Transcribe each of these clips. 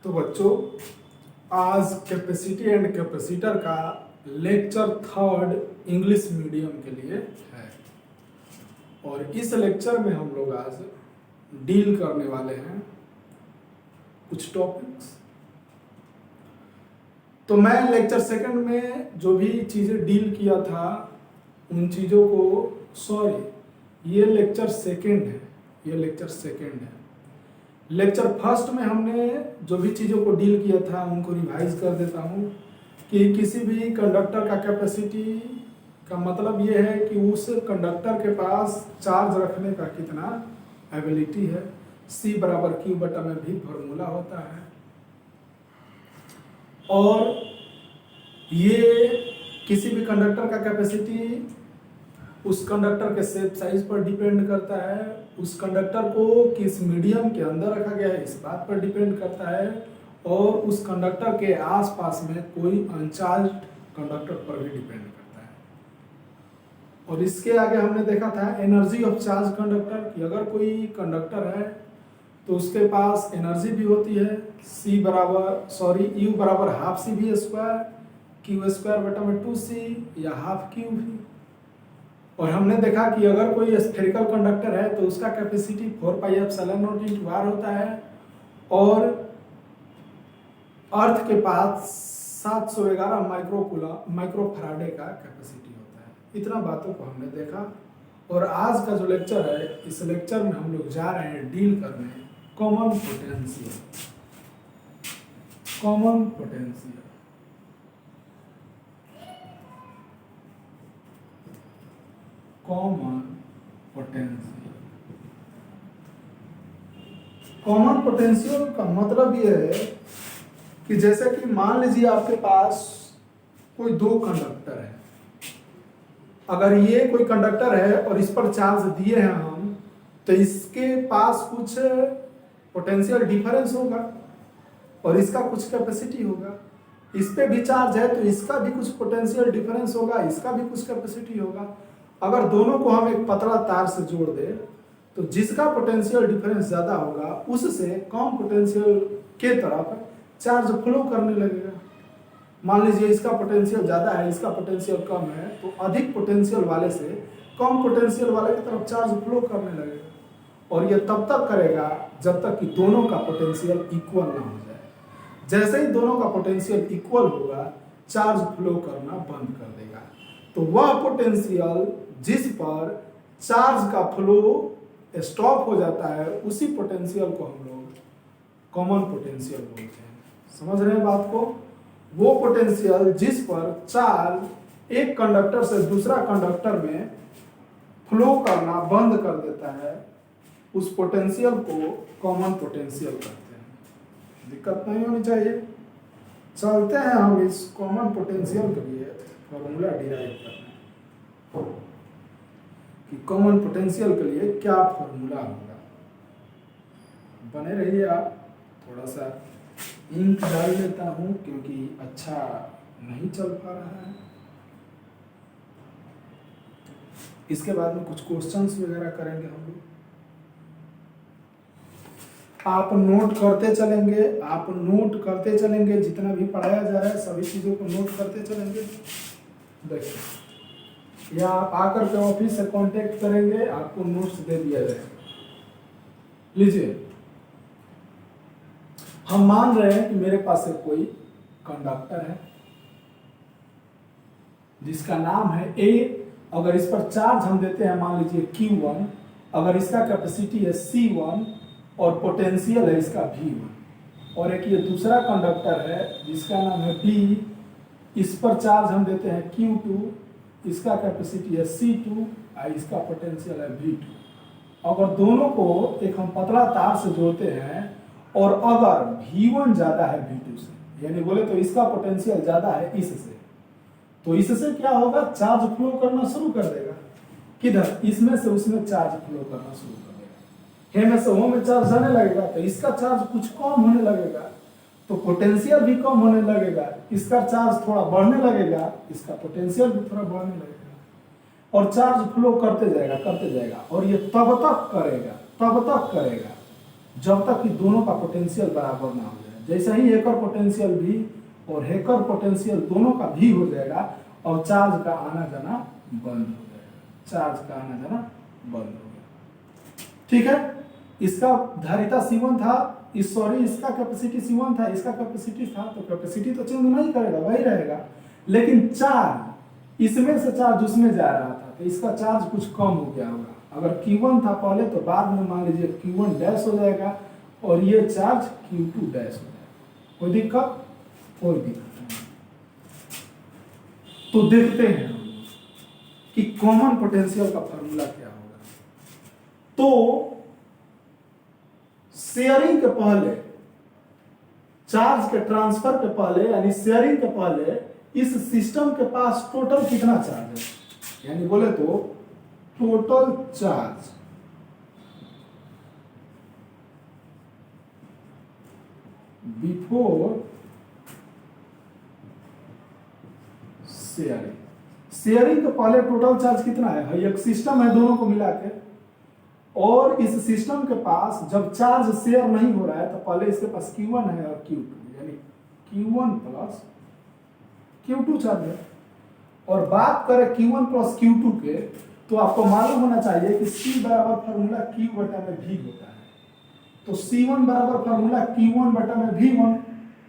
तो बच्चों, आज कैपेसिटी एंड कैपेसिटर का लेक्चर थर्ड इंग्लिश मीडियम के लिए है और इस लेक्चर में हम लोग आज डील करने वाले हैं कुछ टॉपिक्स। तो मैं लेक्चर सेकंड में जो भी चीज़ें डील किया था उन चीज़ों को ये लेक्चर सेकंड है, लेक्चर फर्स्ट में हमने जो भी चीज़ों को डील किया था उनको रिवाइज कर देता हूँ कि किसी भी कंडक्टर का कैपेसिटी का मतलब ये है कि उस कंडक्टर के पास चार्ज रखने का कितना एबिलिटी है। C बराबर Q बटा में भी फॉर्मूला होता है और ये किसी भी कंडक्टर का कैपेसिटी उस कंडक्टर के शेप साइज पर डिपेंड करता है, उस कंडक्टर को किस मीडियम के अंदर रखा गया है इस बात पर डिपेंड करता है और उस कंडक्टर के आसपास में कोई अनचार्ज कंडक्टर पर भी डिपेंड करता है। और इसके आगे हमने देखा था एनर्जी ऑफ चार्ज कंडक्टर कि अगर कोई कंडक्टर है तो उसके पास एनर्जी भी होती है U बराबर हाफ सी भी स्क्वायर Q स्क्वायर बटा में 2C या हाफ Q भी। और हमने देखा कि अगर कोई स्फेरिकल कंडक्टर है तो उसका कैपेसिटी 4πε0 × r होता है और अर्थ के पास 711 माइक्रोफैराडे का कैपेसिटी होता है। इतना बातों को हमने देखा और आज का जो लेक्चर है इस लेक्चर में हम लोग जा रहे हैं डील करने कॉमन पोटेंशियल। कॉमन पोटेंशियल का मतलब ये है कि जैसे कि मान लीजिए आपके पास कोई दो कंडक्टर है। अगर ये कोई कंडक्टर है और इस पर चार्ज दिए हैं हम तो इसके पास कुछ पोटेंशियल डिफरेंस होगा और इसका कुछ कैपेसिटी होगा। इस पे भी चार्ज है तो इसका भी कुछ पोटेंशियल डिफरेंस होगा, इसका भी कुछ कैपेसिटी होगा। अगर दोनों को हम एक पतला तार से जोड़ दें तो जिसका पोटेंशियल डिफरेंस ज़्यादा होगा उससे कम पोटेंशियल के तरफ चार्ज फ्लो करने लगेगा। मान लीजिए इसका पोटेंशियल ज़्यादा है, इसका पोटेंशियल कम है तो अधिक पोटेंशियल वाले से कम पोटेंशियल वाले की तरफ चार्ज फ्लो करने लगेगा और ये तब तक करेगा जब तक कि दोनों का पोटेंशियल इक्वल ना हो जाए। जैसे ही दोनों का पोटेंशियल इक्वल होगा चार्ज फ्लो करना बंद कर देगा। तो वह पोटेंशियल जिस पर चार्ज का फ्लो स्टॉप हो जाता है उसी पोटेंशियल को हम लोग कॉमन पोटेंशियल बोलते हैं। समझ रहे हैं बात को? वो पोटेंशियल जिस पर चार्ज एक कंडक्टर से दूसरा कंडक्टर में फ्लो करना बंद कर देता है उस पोटेंशियल को कॉमन पोटेंशियल कहते हैं। दिक्कत नहीं होनी चाहिए। चलते हैं हम इस कॉमन पोटेंशियल के लिए फॉर्मूला डिराइव करना कि कॉमन पोटेंशियल के लिए क्या फॉर्मूला होगा। बने रहिए आप। थोड़ा सा इंक डाल लेता हूँ क्योंकि अच्छा नहीं चल पा रहा है। इसके बाद में कुछ क्वेश्चंस वगैरह करेंगे हम लोग। आप नोट करते चलेंगे जितना भी पढ़ाया जा रहा है सभी चीज़ों को नोट करते चलेंगे। देखिए या आप आकर के ऑफिस से कांटेक्ट करेंगे, आपको नोट्स दे दिया जाएगा। लीजिए, हम मान रहे हैं कि मेरे पास एक कोई कंडक्टर है जिसका नाम है A। अगर इस पर चार्ज हम देते हैं मान लीजिए Q1, अगर इसका कैपेसिटी है C1 और पोटेंशियल है इसका V1 और एक ये दूसरा कंडक्टर है जिसका नाम है B, इस पर चार्ज हम देते हैं Q2, इसका कैपेसिटी है C2 और इसका पोटेंशियल है V2। अगर दोनों को एक हम पतला तार से जोड़ते हैं और अगर V1 ज़्यादा है V2 से, यानी बोले तो इसका पोटेंशियल ज़्यादा है इससे, तो इससे क्या होगा, चार्ज फ्लो करना शुरू कर देगा। किधर? इसमें से उसमें चार्ज फ्लो करना शुरू कर देगा। हे में से हो में चार्ज आने लगेगा तो इसका चार्ज कुछ कम होने लगेगा तो पोटेंशियल भी कम होने लगेगा। इसका चार्ज थोड़ा बढ़ने लगेगा, इसका पोटेंशियल भी थोड़ा बढ़ने लगेगा और चार्ज फ्लो करते जाएगा और ये तब तक करेगा जब तक कि दोनों का पोटेंशियल बराबर ना हो जाए। जैसे ही हेकर पोटेंशियल भी और हेकर पोटेंशियल दोनों का भी हो जाएगा और चार्ज का आना जाना बंद हो जाएगा, चार्ज का आना जाना बंद हो गया। ठीक है, इसका धारिता C1 था, इसका कैपेसिटी C1 था, इसका कैपेसिटी था, तो कैपेसिटी तो चेंज नहीं करेगा, वही रहेगा, लेकिन चार्ज इसमें से चार्ज उसमें जा रहा था, तो इसका चार्ज कुछ कम हो गया होगा। अगर Q1 था पहले तो बाद में मान लीजिए Q1 डैश हो जाएगा और ये चार्ज Q2 डैश हो जाएगा। कोई दिक्कत? कोई दिक्कत नहीं। तो देखते हैं हम कि कॉमन पोटेंशियल का फॉर्मूला क्या होगा। तो शेयरिंग के पहले, चार्ज के ट्रांसफर के पहले यानी शेयरिंग के पहले इस सिस्टम के पास टोटल कितना चार्ज है, यानी बोले तो total charge before sharing. Sharing के पहले टोटल चार्ज कितना है, एक सिस्टम है दोनों को मिला के, और इस सिस्टम के पास जब चार्ज शेयर नहीं हो रहा है तो पहले इसके पास Q1 है और Q2, यानी Q1 प्लस Q2 चार्ज है। और बात करें Q1 प्लस Q2 के, तो आपको मालूम होना चाहिए कि C बराबर फॉर्मूला Q बटा में V होता है। तो C1 बराबर फॉर्मूला Q1 बटा में V1,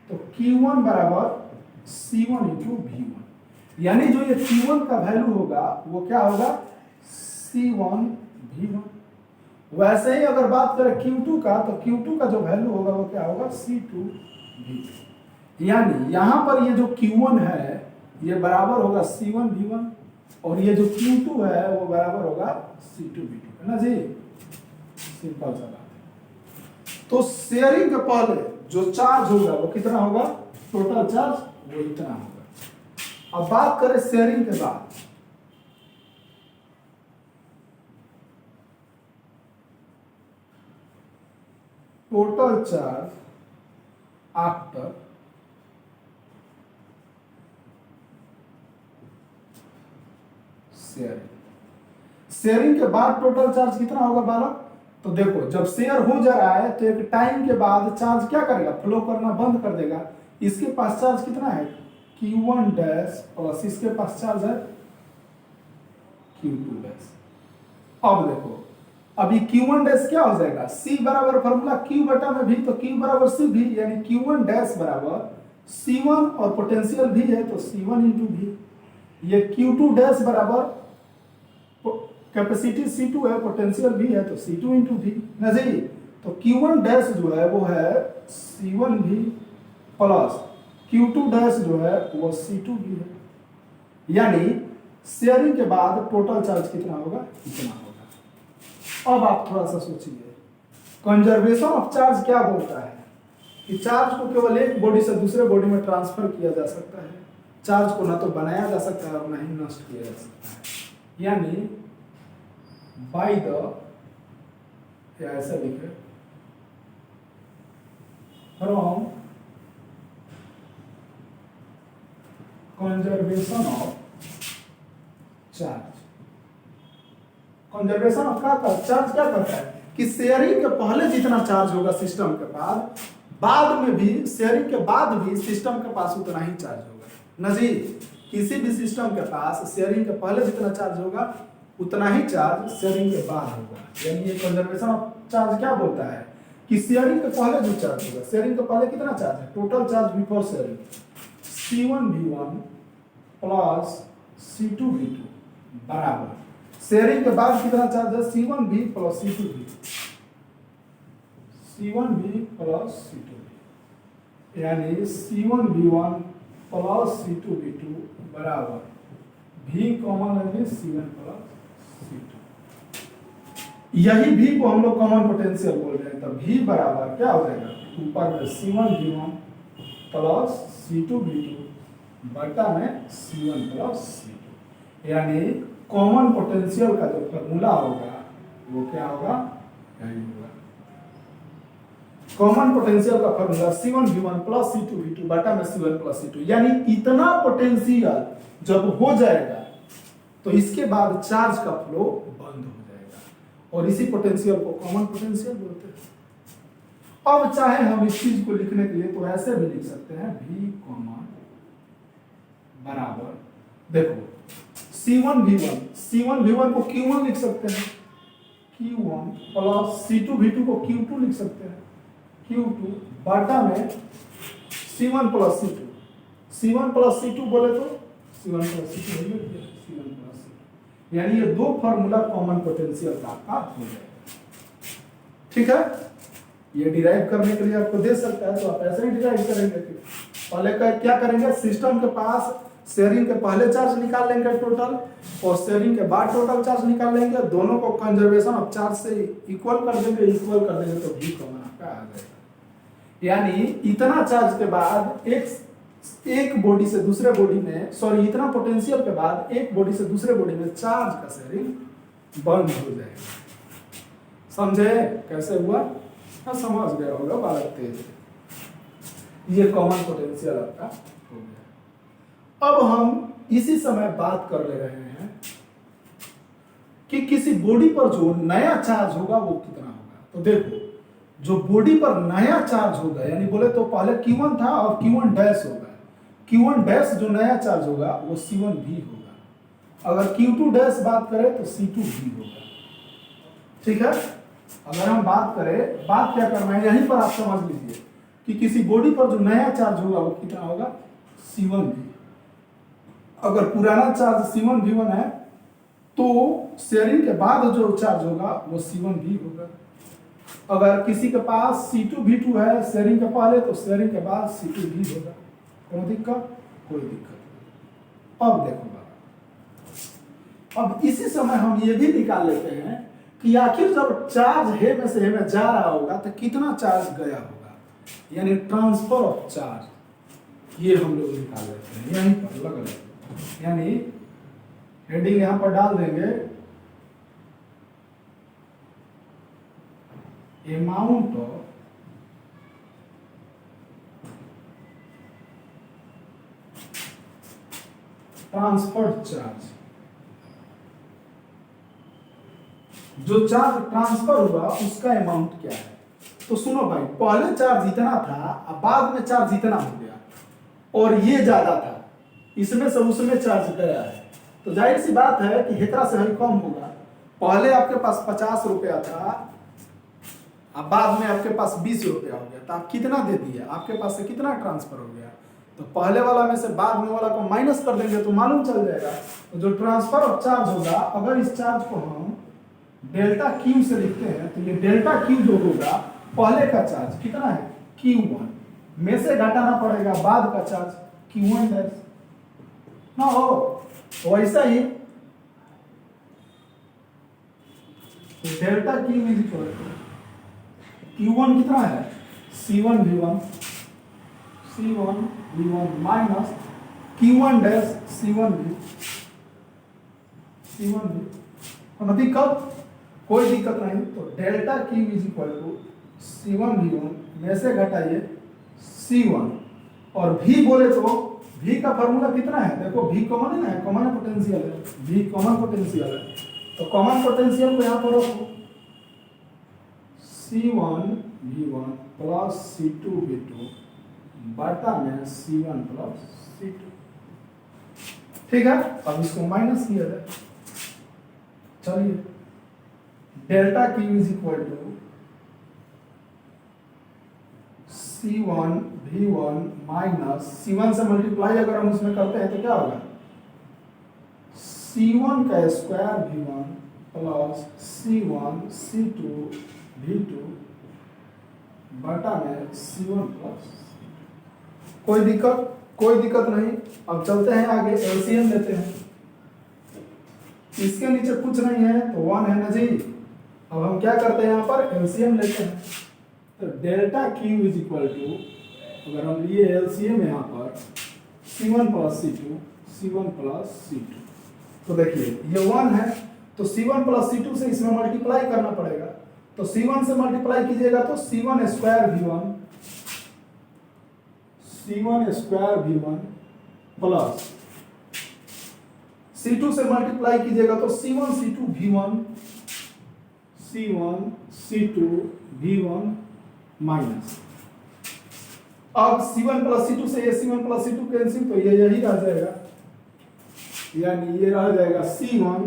तो Q1 बराबर C1 इंटू V1, यानी जो ये Q1 का वैल्यू होगा वो क्या होगा, C1 V1। वैसे ही अगर बात करें Q2 का, तो Q2 का जो वैल्यू होगा वो क्या होगा, C2 V2। यानी यहां पर ये जो Q1 है ये बराबर होगा C1 V1 और ये जो Q2 है वो बराबर होगा C2 V2, है ना जी, सिंपल सा बात है। तो शेयरिंग के पहले जो चार्ज होगा वो कितना होगा, टोटल चार्ज वो इतना होगा। अब बात करें शेयरिंग के बाद, total charge after sharing. Sharing के बाद टोटल चार्ज कितना होगा बालक, तो देखो जब शेयर हो जा रहा है तो एक टाइम के बाद चार्ज क्या करेगा, फ्लो करना बंद कर देगा। इसके पास चार्ज कितना है, Q1 डैश प्लस इसके पास चार्ज है Q2 डैश। अब देखो अभी Q1 डैश क्या हो जाएगा, C बराबर फॉर्मूला Q बटा में V, तो Q बराबर C भी, यानी Q1 डैश बराबर C1 और पोटेंशियल भी है तो C1 इंटू V। ये Q2 डैश बराबर कैपेसिटी C2 है, पोटेंशियल भी है तो C2 इंटू V ना जी। तो Q1 डैश जो है वो है C1 V plus Q2 dash जो है वो C2 V है, यानी शेयरिंग के बाद टोटल चार्ज कितना होगा, इतना होगा। अब आप थोड़ा सा सोचिए, कंजर्वेशन ऑफ चार्ज क्या बोलता है कि चार्ज को केवल एक बॉडी से दूसरे बॉडी में ट्रांसफर किया जा सकता है, चार्ज को ना तो बनाया जा सकता है और ना ही नष्ट किया जा सकता है, यानी बाय द, या ऐसा लिखे, from conservation of charge. Conservation of charge क्या करता है कि शेयरिंग के पहले जितना चार्ज होगा सिस्टम के बाद में भी, शेयरिंग के बाद भी सिस्टम के पास उतना ही चार्ज होगा ना जी। किसी भी सिस्टम के पास शेयरिंग के पहले जितना चार्ज होगा उतना ही चार्ज शेयरिंग के बाद होगा, यानी ये कंजर्वेशन ऑफ चार्ज क्या बोलता है कि शेयरिंग के पहले जो चार्ज होगा, शेयरिंग के पहले कितना चार्ज है, total charge before sharing C1 V1 plus C2 V2 बराबर शेयरिंग के बाद कितना चार्ज है, C1 V plus C2 V, C1 V plus C2 V, यानी C1 V1 plus C2 V2 बराबर V कॉमन है C1 प्लस C2। यही V को हम लोग कॉमन पोटेंशियल बोल रहे हैं, तो V बराबर क्या हो जाएगा, ऊपर में C1 V1 plus C2 V2 बटा में C1 प्लस C2, यानी कॉमन पोटेंशियल का जो फॉर्मूला होगा वो क्या होगा, यही होगा। कॉमन पोटेंशियल का formula C1 V1 plus C2 V2 बटा में C1 प्लस C2, यानी इतना पोटेंशियल जब हो जाएगा तो इसके बाद चार्ज का फ्लो बंद हो जाएगा और इसी पोटेंशियल को कॉमन पोटेंशियल बोलते हैं। अब चाहे हम इस चीज को लिखने के लिए तो ऐसे भी लिख सकते हैं v कॉमन बराबर, देखो C1 को Q1 लिख सकते हैं, Q1 प्लस C2 को Q2 लिख सकते हैं, Q2 बाटा में C1 प्लस C2 बोले तो C1 प्लस C2 हो गया, C1 प्लस C2, यानी ये दो फॉर्मूला कॉमन पोटेंशियल का हो जाएगा। ठीक है, ये डिराइव करने के लिए आपको दे सकता है तो आप ऐसे ही डिराइव करेंगे। पहले क्या करेंगे, सिस्टम के पास शेयरिंग के पहले चार्ज निकाल लेंगे टोटल, और शेयरिंग के बाद टोटल चार्ज निकाल लेंगे, दोनों को कंजर्वेशन ऑफ चार्ज से इक्वल कर देंगे तो v कॉमन आपका आ जाएगा। यानी इतना चार्ज के बाद एक बॉडी से दूसरे बॉडी में, सॉरी इतना पोटेंशियल के बाद एक बॉडी से दूसरे बॉडी में चार्ज का शेयरिंग बंद हो जाएगा। समझे कैसे हुआ? हाँ समझ गया होगा, बालक तेज। ये कॉमन पोटेंशियल आपका हो गया। अब हम इसी समय बात कर ले रहे हैं कि किसी बॉडी पर जो नया चार्ज होगा वो कितना होगा। तो देखो, जो बॉडी पर नया चार्ज होगा, यानी बोले तो पहले Q1 था और Q1 डैश होगा, Q1 डैश जो नया चार्ज होगा वो C1 भी होगा। अगर Q2 डैश बात करें तो C2 भी होगा। ठीक है, अगर हम बात करें, बात क्या करना है यहीं पर आप समझ लीजिए कि किसी बॉडी पर जो नया चार्ज होगा वो कितना होगा, C1 भी। अगर पुराना चार्ज C1 V1 है तो शेयरिंग के बाद जो चार्ज होगा वो C1 भी होगा। अगर किसी के पास C2 V2 है शेयरिंग के पहले, तो शेयरिंग के बाद C2 भी होगा। कोई दिक्कत? कोई दिक्कत नहीं। अब देखो बाबा, अब इसी समय हम ये भी निकाल लेते हैं कि आखिर जब चार्ज हे में से हे में जा रहा होगा तो कितना चार्ज गया होगा, यानी ट्रांसफर ऑफ चार्ज। ये हम लोग निकाल लेते हैं यहीं पर लग लेते, यानी हेडिंग यहां पर डाल देंगे, अमाउंट ऑफ ट्रांसफर्ड चार्ज। जो चार्ज ट्रांसफर हुआ उसका अमाउंट क्या है। तो सुनो भाई, पहले चार्ज इतना था, अब बाद में चार्ज इतना हो गया, और ये ज्यादा था, इसमें से उसमें चार्ज गया है, तो जाहिर सी बात है कि हेतरा से हरी कम होगा। पहले आपके पास 50 रुपया था, अब बाद में आपके पास 20 रुपया हो गया, तो आप कितना दे दिए, आपके पास से कितना ट्रांसफर हो गया। तो पहले वाला में से बाद में वाला को माइनस कर देंगे तो मालूम चल जाएगा। तो जो ट्रांसफर ऑफ चार्ज होगा, अगर इस चार्ज को हम डेल्टा क्यू से लिखते हैं तो ये डेल्टा क्यू जो होगा, पहले का चार्ज कितना है Q1 में से घटाना पड़ेगा बाद का चार्ज Q1 डैश ना हो, वैसा ही delta Q is equal to Q1 कितना है C1 V1 minus Q1 dash C1 V। कोई दिक्कत? कोई दिक्कत नहीं। तो delta Q is equal to C1 V1 में से घटाइए C1, और V बोले तो V का फॉर्मूला कितना है, देखो V कॉमन है ना, कॉमन पोटेंशियल है, V कॉमन पोटेंशियल है, तो कॉमन पोटेंशियल को यहाँ पर रखो, C1 V1 plus C2 V2 बटा में C1 प्लस C2। ठीक है, अब इसको माइनस किया जाए। चलिए, delta Q is equal to C1 V1 minus C1 से मल्टीप्लाई अगर हम उसमें करते हैं तो क्या होगा, C1 का square V1 plus C1 C2 V2 बटा में C1 प्लस। कोई दिक्कत? कोई दिक्कत नहीं। अब चलते हैं आगे, एलसीएम लेते हैं। इसके नीचे कुछ नहीं है तो 1 है ना जी। अब हम क्या करते हैं, यहाँ पर एलसीएम लेते हैं। तो delta Q is equal to, अगर हम लिए एलसीएम यहाँ पर C1 plus C1 plus C2, तो देखिए ये 1 है, तो C1 प्लस C2 से इसमें मल्टीप्लाई करना पड़ेगा। तो C1 से मल्टीप्लाई कीजिएगा तो C1 square V1 plus C2 से मल्टीप्लाई कीजिएगा तो C1 C2 V1 C2 V1 minus, अब C1 प्लस C2 से ये C1 प्लस C2 कैंसिल, तो ये यही रह जाएगा, यानी ये रह जाएगा C1,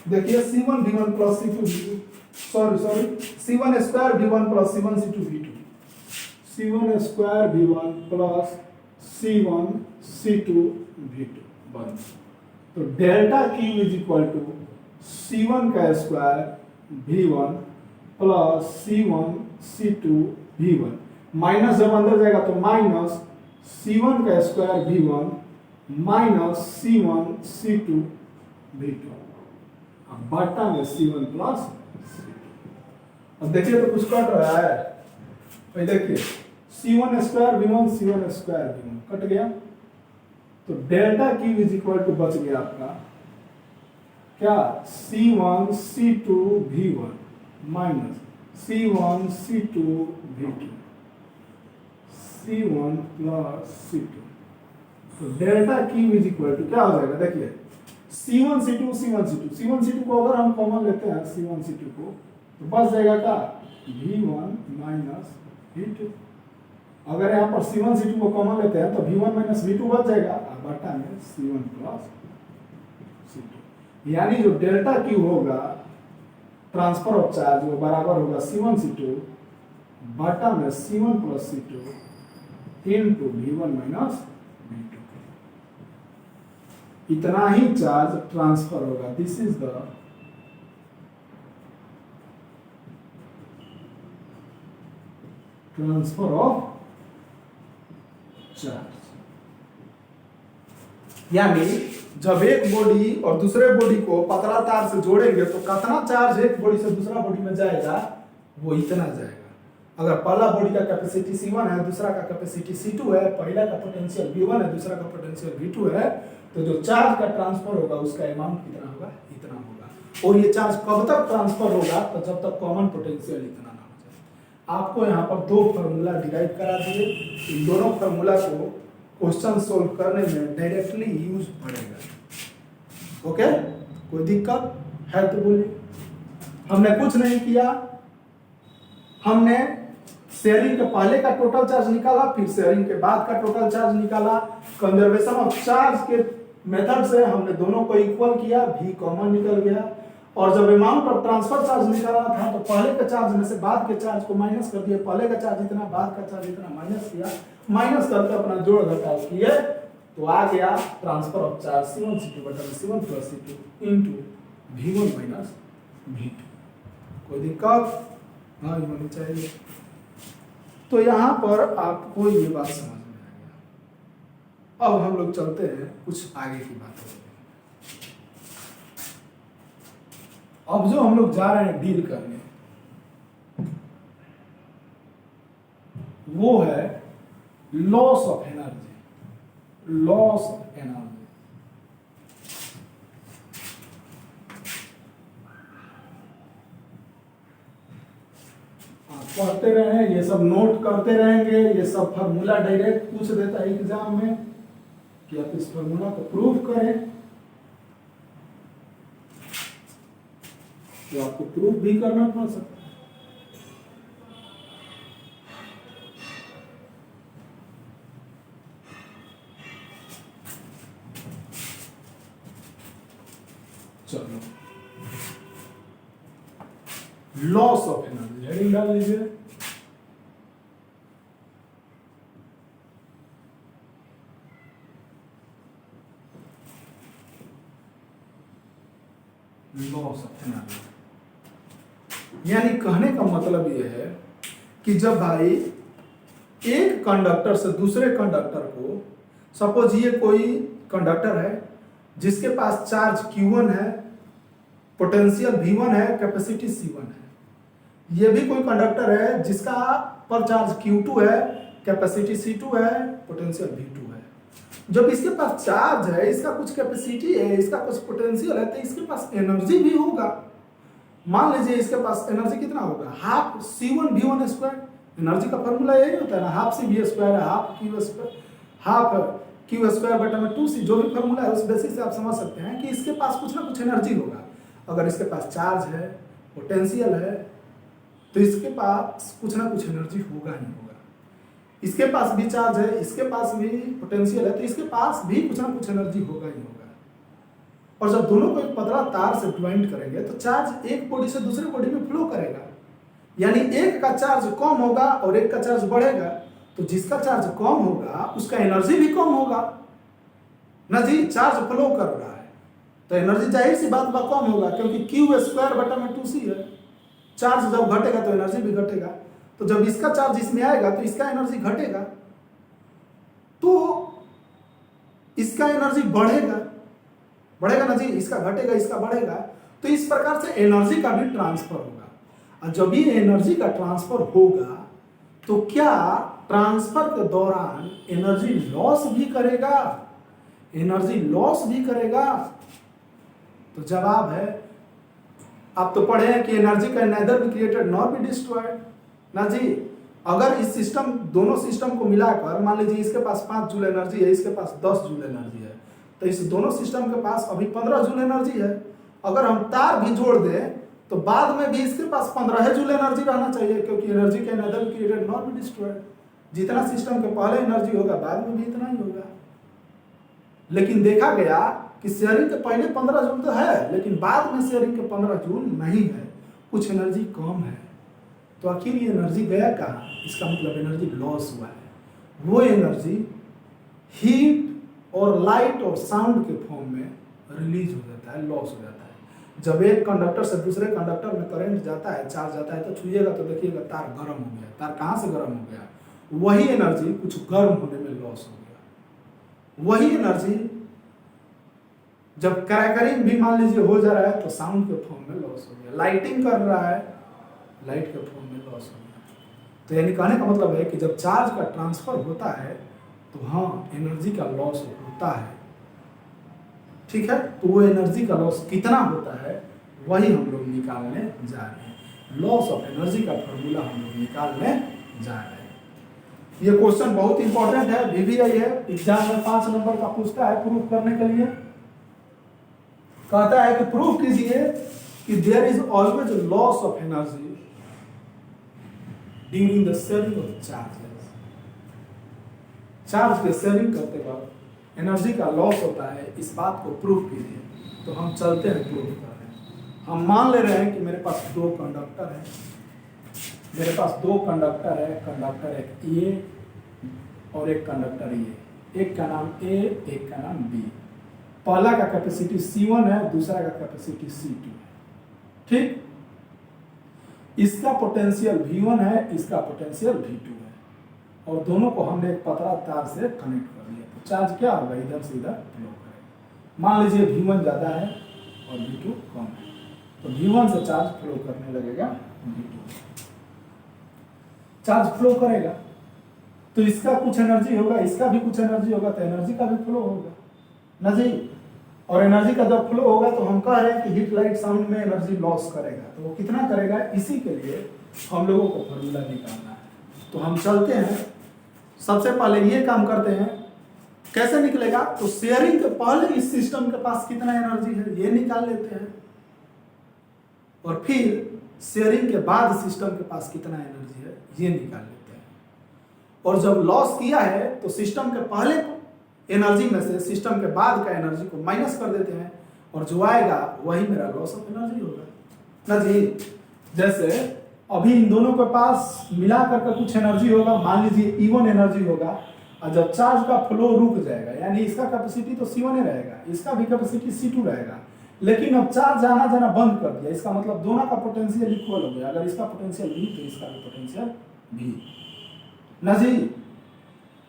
देखिए C1 V1 plus C2 V2, sorry C1 square V1 plus C1 C2 V2, C1 square V1 plus C1 C2 V2 बन, तो delta Q is equal to C1 का square V1 plus C1 C2 V1, minus जब अंदर जाएगा तो minus C1 का square V1 minus C1 C2 V2, अब बटा में C1 प्लस C2, अब देखिए तो कुछ कट रहा है, भाई देखिए C1 square V1 C1 square V1 कट गया, तो delta Q is equal to बच गया आपका क्या, C1 C2 V1 minus C1 C2 V2, C1 plus C2, तो delta Q is equal to क्या हो जाएगा, देखिए C1 C2 C1 C2, C1 C2 को अगर हम कॉमन लेते हैं C1 C2 को, तो बच जाएगा क्या, V1 माइनस V2, अगर यहाँ पर C1 C2 को कॉमन लेते हैं तो V1 माइनस V2 बच जाएगा, बटा में C1 प्लस C2, यानी जो डेल्टा Q होगा ट्रांसफर ऑफ चार्ज वो बराबर होगा C1 C2 बटा में C1 plus C2 into V1 minus V2, इतना ही चार्ज ट्रांसफर होगा, this is the transfer of charge, यानी जब एक बॉडी और दूसरे बॉडी को पतला तार से जोड़ेंगे तो कितना चार्ज एक बॉडी से दूसरा बॉडी में जाएगा, वो इतना जाएगा। अगर पहला बॉडी का कैपेसिटी C1 है, दूसरा का कैपेसिटी C2 है, पहला का पोटेंशियल V1 है, दूसरा का पोटेंशियल V2 है, तो जो चार्ज का ट्रांसफर होगा उसका अमाउंट कितना होगा, इतना होगा। और ये चार्ज कब तक ट्रांसफर होगा, तो जब तक कॉमन पोटेंशियल इतना ना हो जाए। आपको यहाँ पर दो फार्मूला डिराइव करा दिए, इन दोनों फार्मूला को क्वेश्चन सोल्व करने में डायरेक्टली यूज पड़ेगा। ओके, कोई दिक्कत है तो बोलिए। हमने कुछ नहीं किया, हमने शेयरिंग के पहले का टोटल चार्ज निकाला, फिर शेयरिंग के बाद का टोटल चार्ज निकाला। कंजर्वेशन ऑफ चार्ज के मेथड से हमने दोनों को इक्वल किया, भी कॉमन निकल गया। और जब अमाउंट ऑफ ट्रांसफर चार्ज निकालना था तो पहले के चार्ज में से बाद के चार्ज को माइनस कर दिया, पहले का चार्ज इतना, बाद का चार्ज इतना माइनस किया, माइनस करके अपना जोड़ घटाव किए, तो आ गया transfer of charge C1 C2 बटा C1 plus C2 into V1 minus V2। कोई दिक्कत? हाँ, ये होनी चाहिए। तो यहाँ पर आपको ये बात समझ में आ गया। अब हम लोग चलते हैं कुछ आगे की बात करते हैं। अब जो हम लोग जा रहे हैं डील करने, वो है loss of energy. Loss of energy आप पढ़ते रहे, ये सब नोट करते रहेंगे। ये सब फार्मूला डायरेक्ट पूछ देता है एग्जाम में कि आप इस फार्मूला को प्रूव करें, तो आपको प्रूफ भी करना पड़ सकता है। चलो, लॉस ऑफ एनर्जी हेडिंग डाल लीजिए। लॉस ऑफ एनर्जी यानी कहने का मतलब यह है कि जब भाई एक कंडक्टर से दूसरे कंडक्टर को, सपोज ये कोई कंडक्टर है जिसके पास चार्ज Q1 है, पोटेंशियल V1 है, कैपेसिटी C1 है। ये भी कोई कंडक्टर है जिसका पर चार्ज Q2 है, कैपेसिटी C2 है, पोटेंशियल V2 है। जब इसके पास चार्ज है, इसका कुछ कैपेसिटी है, इसका कुछ पोटेंशियल है, तो इसके पास एनर्जी भी होगा। मान लीजिए इसके पास एनर्जी कितना होगा, half C1 V1 square. Energy का फॉर्मूला यही होता है ना, हाफ C V स्क्वायर है, half Q square, half Q square बटा में 2C, जो भी फॉर्मूला है उस बेसिस से आप समझ सकते हैं कि इसके पास कुछ ना कुछ एनर्जी होगा। अगर इसके पास चार्ज है, पोटेंशियल है, तो तो इसके पास कुछ ना कुछ एनर्जी होगा ही होगा। इसके पास भी चार्ज है, इसके पास भी पोटेंशियल है, तो इसके पास भी कुछ ना कुछ एनर्जी होगा ही होगा। और जब दोनों को एक पतला तार से ज्वाइंट करेंगे तो चार्ज एक बॉडी से दूसरे बॉडी में फ्लो करेगा, यानी एक का चार्ज कम होगा और एक का चार्ज बढ़ेगा, तो जिसका चार्ज कम होगा उसका एनर्जी भी कम होगा ना जी। चार्ज फ्लो कर रहा है तो एनर्जी जाहिर सी बात कम होगा, क्योंकि क्यू स्क्वायर बटा में 2c है। चार्ज जब घटेगा तो एनर्जी भी घटेगा, तो जब इसका चार्ज इसमें आएगा तो इसका एनर्जी घटेगा, तो इसका एनर्जी बढ़ेगा ना जी। इसका घटेगा, इसका बढ़ेगा, तो इस प्रकार से एनर्जी का भी ट्रांसफर होगा। और जब ये एनर्जी का ट्रांसफर होगा तो क्या ट्रांसफर के दौरान एनर्जी लॉस भी करेगा? एनर्जी लॉस भी करेगा? तो जवाब है, आप तो पढ़े हैं कि एनर्जी का nether be created nor be destroyed ना जी। अगर इस सिस्टम, दोनों सिस्टम को मिलाकर मान लीजिए इसके पास 5 जूल एनर्जी है, इसके पास 10 जूल एनर्जी है, तो इस दोनों सिस्टम के पास अभी 15 जूल एनर्जी है। अगर हम तार भी जोड़ दें तो बाद में भी इसके पास 15 जूल एनर्जी रहना चाहिए, क्योंकि एनर्जी का nether be created nor be destroyed. जितना सिस्टम के पहले एनर्जी होगा बाद में भी इतना ही होगा। लेकिन देखा गया कि शेयरिंग के पहले 15 जूल तो है, लेकिन बाद में शेयरिंग के 15 जूल नहीं है, कुछ एनर्जी कम है। तो आखिर ये एनर्जी गया कहाँ? इसका मतलब एनर्जी लॉस हुआ है। वो एनर्जी हीट और लाइट और साउंड के फॉर्म में रिलीज हो जाता है, लॉस हो जाता है। जब एक कंडक्टर से दूसरे कंडक्टर में करंट जाता है, चार्ज जाता है, तो छुइएगा तो देखिएगा तार गर्म हो गया। तार कहाँ से गर्म हो गया? वही एनर्जी कुछ गर्म होने में लॉस हो गया। वही एनर्जी जब क्रैकरिंग भी मान लीजिए हो जा रहा है तो साउंड के फॉर्म में लॉस हो गया। लाइटिंग कर रहा है, लाइट के फॉर्म में लॉस हो गया। तो यानी कहने का मतलब है कि जब चार्ज का ट्रांसफर होता है तो हाँ, एनर्जी का लॉस होता है। ठीक है, तो वो एनर्जी का लॉस कितना होता है वही हम लोग निकालने जा रहे हैं। लॉस ऑफ एनर्जी का फॉर्मूला हम लोग निकालने जा रहे हैं। ये क्वेश्चन बहुत इंपॉर्टेंट है, VVI है, एग्जाम में 5 नंबर का पूछता है प्रूफ करने के लिए। कहता है कि प्रूफ कीजिए कि there is always loss of energy during the sharing of charges. Charge के शेयरिंग करते वक्त एनर्जी का लॉस होता है, इस बात को प्रूफ कीजिए। तो हम चलते हैं प्रूफ कर रहे हैं। हम मान ले रहे हैं कि मेरे पास 2 कंडक्टर है, मेरे पास 2 कंडक्टर है, कंडक्टर एक ए और एक कंडक्टर ए। एक का नाम ए, एक का नाम बी। पहला का कैपेसिटी C1 है, दूसरा का कैपेसिटी C2 है। ठीक, इसका पोटेंशियल V1 है, इसका पोटेंशियल V2 है, और दोनों को हमने एक पतला तार से कनेक्ट कर दिया। तो चार्ज क्या होगा? इधर से इधर फ्लो करेगा। मान लीजिए V1 ज्यादा है और V2 कम है, तो V1 से चार्ज फ्लो करने लगेगा V2। चार्ज फ्लो करेगा तो इसका कुछ एनर्जी होगा, इसका भी कुछ एनर्जी होगा, तो एनर्जी का भी फ्लो होगा ना जी। और एनर्जी का जब फ्लो होगा तो हम कह रहे हैं कि हीट लाइट साउंड में एनर्जी लॉस करेगा, तो वो कितना करेगा? इसी के लिए हम लोगों को फॉर्मूला निकालना है। तो हम चलते हैं, सबसे पहले ये काम करते हैं। कैसे निकलेगा? तो शेयरिंग के पहले इस सिस्टम के पास कितना एनर्जी है ये निकाल लेते हैं, और फिर शेयरिंग के बाद सिस्टम के पास कितना एनर्जी है ये निकाल लेते हैं। और जब लॉस किया है तो सिस्टम के पहले एनर्जी में से सिस्टम के बाद का एनर्जी को माइनस कर देते हैं, और जो आएगा वही मेरा लॉस ऑफ एनर्जी होगा ना जी। जैसे अभी इन दोनों के पास मिला करके कुछ एनर्जी होगा, मान लीजिए E1 एनर्जी होगा, और जब चार्ज का फ्लो रुक जाएगा, यानी इसका कैपेसिटी तो C1 ही रहेगा, इसका भी कैपेसिटी C2 रहेगा, लेकिन अब चार्ज आना जाना बंद कर दिया, इसका मतलब दोनों का पोटेंशियल इक्वल हो गया। अगर इसका पोटेंशियल V तो इसका भी पोटेंशियल V ना जी।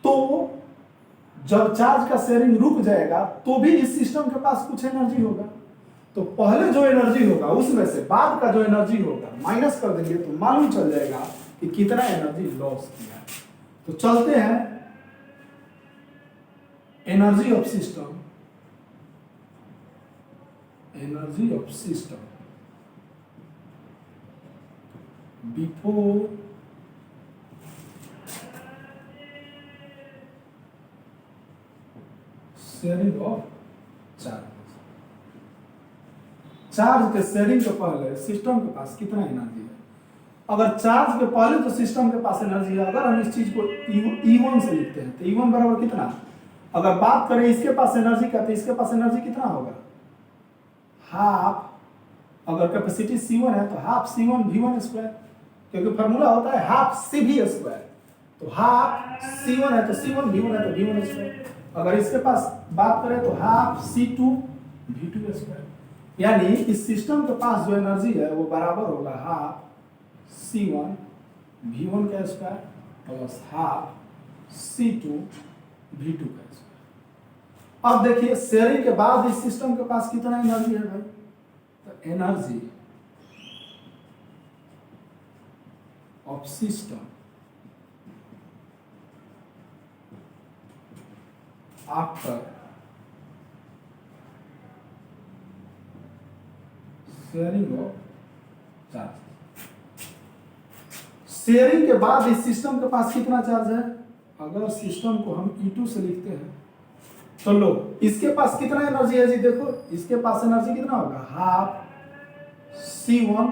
तो जब चार्ज का शेयरिंग रुक जाएगा तो भी इस सिस्टम के पास कुछ एनर्जी होगा, तो पहले जो एनर्जी होगा उसमें से बाद का जो एनर्जी होगा माइनस कर देंगे तो मालूम चल जाएगा कि कितना एनर्जी लॉस किया। तो चलते हैं, energy of system, energy of system before sharing of charge. Charge के शेयरिंग के पहले सिस्टम के पास कितना एनर्जी है? अगर चार्ज के पहले जो सिस्टम के पास एनर्जी है, अगर हम इस चीज को E1 से लिखते हैं तो E1 बराबर कितना, अगर बात करें इसके पास एनर्जी का तो इसके पास एनर्जी कितना होगा, हाफ, अगर कैपेसिटी C1 है तो हाफ C1 V1 स्क्वायर, क्योंकि फार्मूला होता है हाफ CV स्क्वायर, तो हाफ C1 है तो C1, V1 है तो V1 स्क्वायर, अगर इसके पास बात करें तो हाफ C2 V2 स्क्वायर, यानी इस सिस्टम के पास जो एनर्जी है वो बराबर होगा हाफ C1 V1 का square plus half C2 V2 का स्क्वायर। अब देखिए शेयरिंग के बाद इस सिस्टम के पास कितना एनर्जी है भाई, तो energy of system after sharing of charge, sharing के बाद इस सिस्टम के पास कितना चार्ज है, अगर सिस्टम को हम E2 से लिखते हैं तो लो इसके पास कितना एनर्जी है जी, देखो इसके पास एनर्जी कितना होगा, हाफ C1,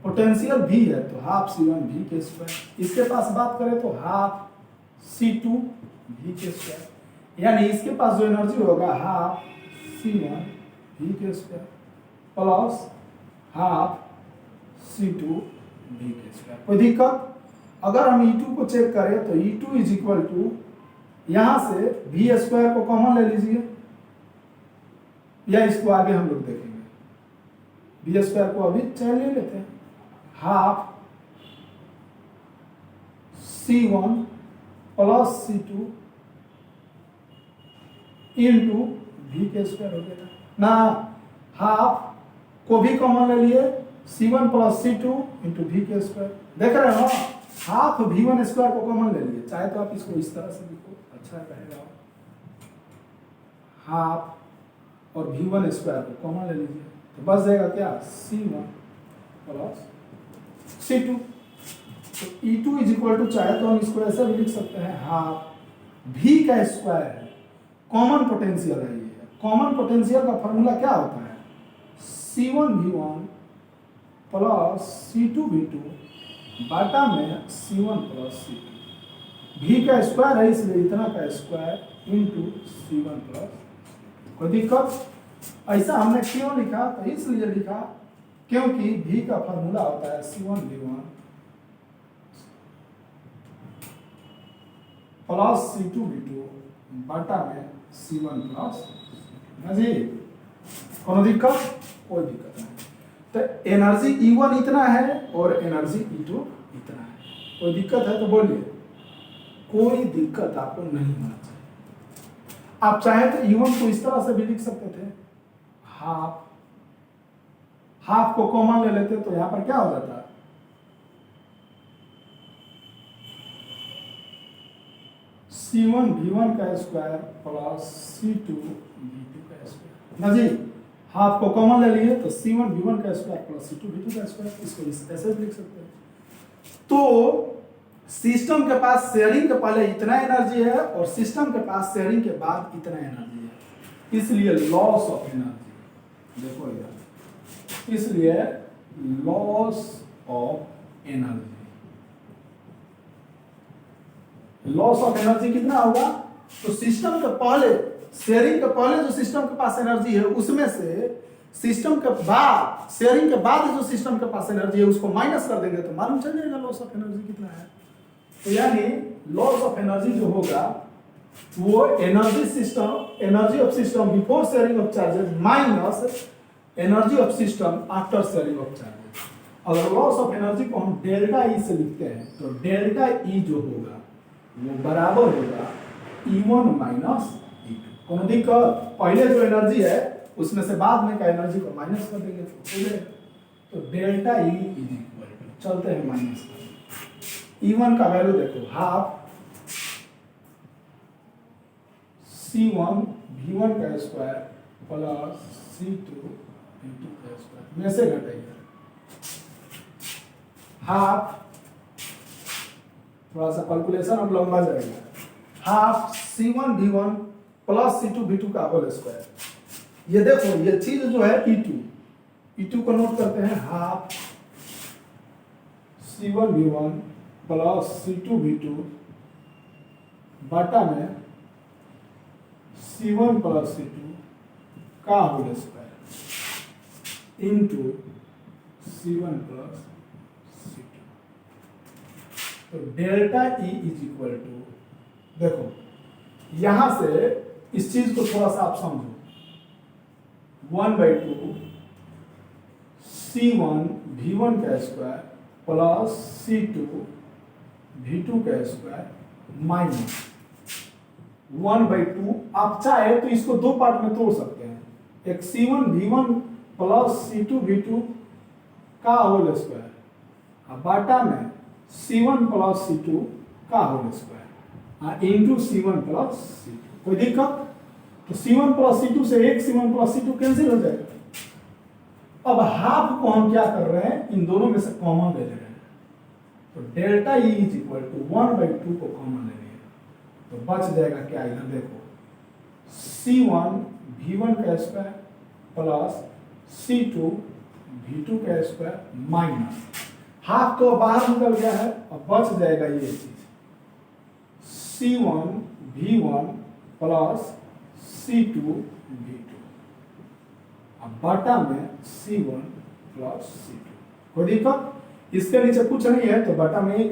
पोटेंशियल V है तो हाफ C1 V के स्क्वायर, इसके पास बात करें तो हाफ C2 V के स्क्वायर, यानी इसके पास जो एनर्जी होगा हाफ C1 V के square plus half C2 V के स्क्वायर। कोई दिक्कत, अगर हम E2 को चेक करें तो E2 इज इक्वल टू, यहां से V स्क्वायर को कॉमन ले लीजिए या इसको आगे हम लोग देखेंगे, V स्क्वायर को अभी चाहे ले लेते हैं, half C1 plus C2 into V के स्क्वायर हो गया ना, हाफ को भी कॉमन ले लिए C1 plus C2 into V के स्क्वायर, देख रहे हो हाफ V1 स्क्वायर को कॉमन ले लिए, चाहे तो आप इसको इस तरह से लिखो, अच्छा रहेगा, हाफ और V1 स्क्वायर को कॉमन ले लीजिए तो बच जाएगा क्या, C1 प्लस C2, तो E2 इज इक्वल टू, चाहे तो हम इसको ऐसे भी लिख सकते हैं, हाफ V का स्क्वायर है, कॉमन पोटेंशियल है ये, कॉमन पोटेंशियल का फॉर्मूला क्या होता है, C1 V1 plus C2 V2 बाटा में C1 प्लस C2, V का स्क्वायर है इसलिए इतना का स्क्वायर इंटू C1 प्लस, कोई दिक्कत, ऐसा हमने क्यों लिखा, तो इसलिए लिखा क्योंकि V का फॉर्मूला होता है C1 V1 plus C2 V2 बाटा में C1 प्लस जी, कोनो दिक्कत, कोई दिक्कत नहीं, तो एनर्जी E1 इतना है और एनर्जी E2 इतना है, कोई दिक्कत है तो बोलिए, कोई दिक्कत आपको नहीं होना चाहिए। आप चाहे तो E1 को इस तरह से भी लिख सकते थे, हाफ, हाफ को कॉमन ले लेते तो यहां पर क्या हो जाता है, C1 V1 का स्क्वायर प्लस C2 V2 का स्क्वायर ना जी, हाफ को कॉमन ले लिए तो C1 V1 का स्क्वायर प्लस C2 V2 का स्क्वायर, इसको ऐसे भी लिख सकते हैं। तो सिस्टम के पास शेयरिंग के पहले इतना एनर्जी है और सिस्टम के पास शेयरिंग के बाद इतना एनर्जी है, इसलिए लॉस ऑफ एनर्जी, देखो इधर, इसलिए loss of energy, loss of energy कितना होगा, तो सिस्टम के पहले, शेयरिंग के पहले जो सिस्टम के पास एनर्जी है उसमें से सिस्टम के बाद, शेयरिंग के बाद जो सिस्टम के पास एनर्जी है उसको माइनस कर देंगे तो मालूम चल जाएगा लॉस ऑफ एनर्जी कितना है। तो यानी लॉस ऑफ एनर्जी जो होगा वो energy system, energy of system before sharing of charges minus energy of system after sharing of charges. अगर लॉस ऑफ एनर्जी को हम डेल्टा ई से लिखते हैं तो डेल्टा ई जो होगा वो बराबर होगा E1 माइनस E2। कोनो दिक्कत, पहले जो एनर्जी है उसमें से बाद में का एनर्जी को माइनस कर देंगे तो delta E is equal to, चलते हैं माइनस कर, E1 का वैल्यू देखो हाफ C1 V1 का स्क्वायर प्लस C2 V2 का स्क्वायर में से घटाइए, हाफ, थोड़ा सा कैलकुलेशन अब लंबा जाएगा, half C1 V1 plus C2 V2 का होल स्क्वायर, ये देखो ये चीज जो है E2 को नोट करते हैं, हाफ C1V1 प्लस C2V2 बटा में C1 प्लस C2 का whole square into C1 plus C2। तो delta E is equal to, देखो यहां से इस चीज को थोड़ा सा आप समझो, 1/2 C1 V1 का स्क्वायर प्लस C2 V2 का स्क्वायर माइनस 1/2। आप चाहे तो इसको दो पार्ट में तोड़ सकते हैं, एक C1 V1 plus C2 V2 का होल स्क्वायर बाटा में C1 प्लस C2 का whole square into C1 plus C2। कोई दिक्कत? तो C1 प्लस C2 से एक C1 प्लस C2 कैंसिल हो जाएगा। अब हाफ को हम क्या कर रहे हैं, इन दोनों में से कॉमन ले ले रहे हैं। तो delta E is equal to 1/2 को कॉमन ले लिए तो बच जाएगा क्या, इधर देखो C1 V1 का स्क्वायर प्लस C2 V2 का स्क्वायर माइनस हाफ तो बाहर निकल गया है, अब बच जाएगा ये चीज C1 V1 plus C2 V2 अब बटा में C1 प्लस C2। कोई दिक्कत? इसके नीचे कुछ नहीं है तो बटा में एक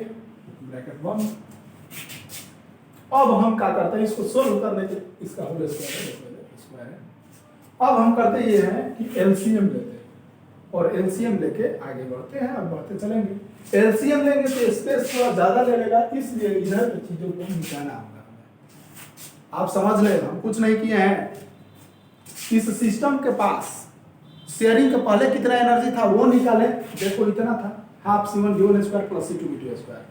ब्रैकेट बंद। अब हम क्या करते हैं, इसको सोल्व करने के, इसका होल स्क्वायर है। अब हम करते ये हैं कि एलसीएम लेते हैं और एलसीएम लेके आगे बढ़ते हैं और बढ़ते चलेंगे। एलसीएम लेंगे तो स्पेस थोड़ा ज्यादा ले लेगा, इसलिए इधर की चीजों को मिटाना होगा। आप समझ ले, हम कुछ नहीं किए हैं। इस सिस्टम के पास शेयरिंग के पहले कितना एनर्जी था वो निकाले, देखो इतना था, half C1 V1 square plus C2 V2 square.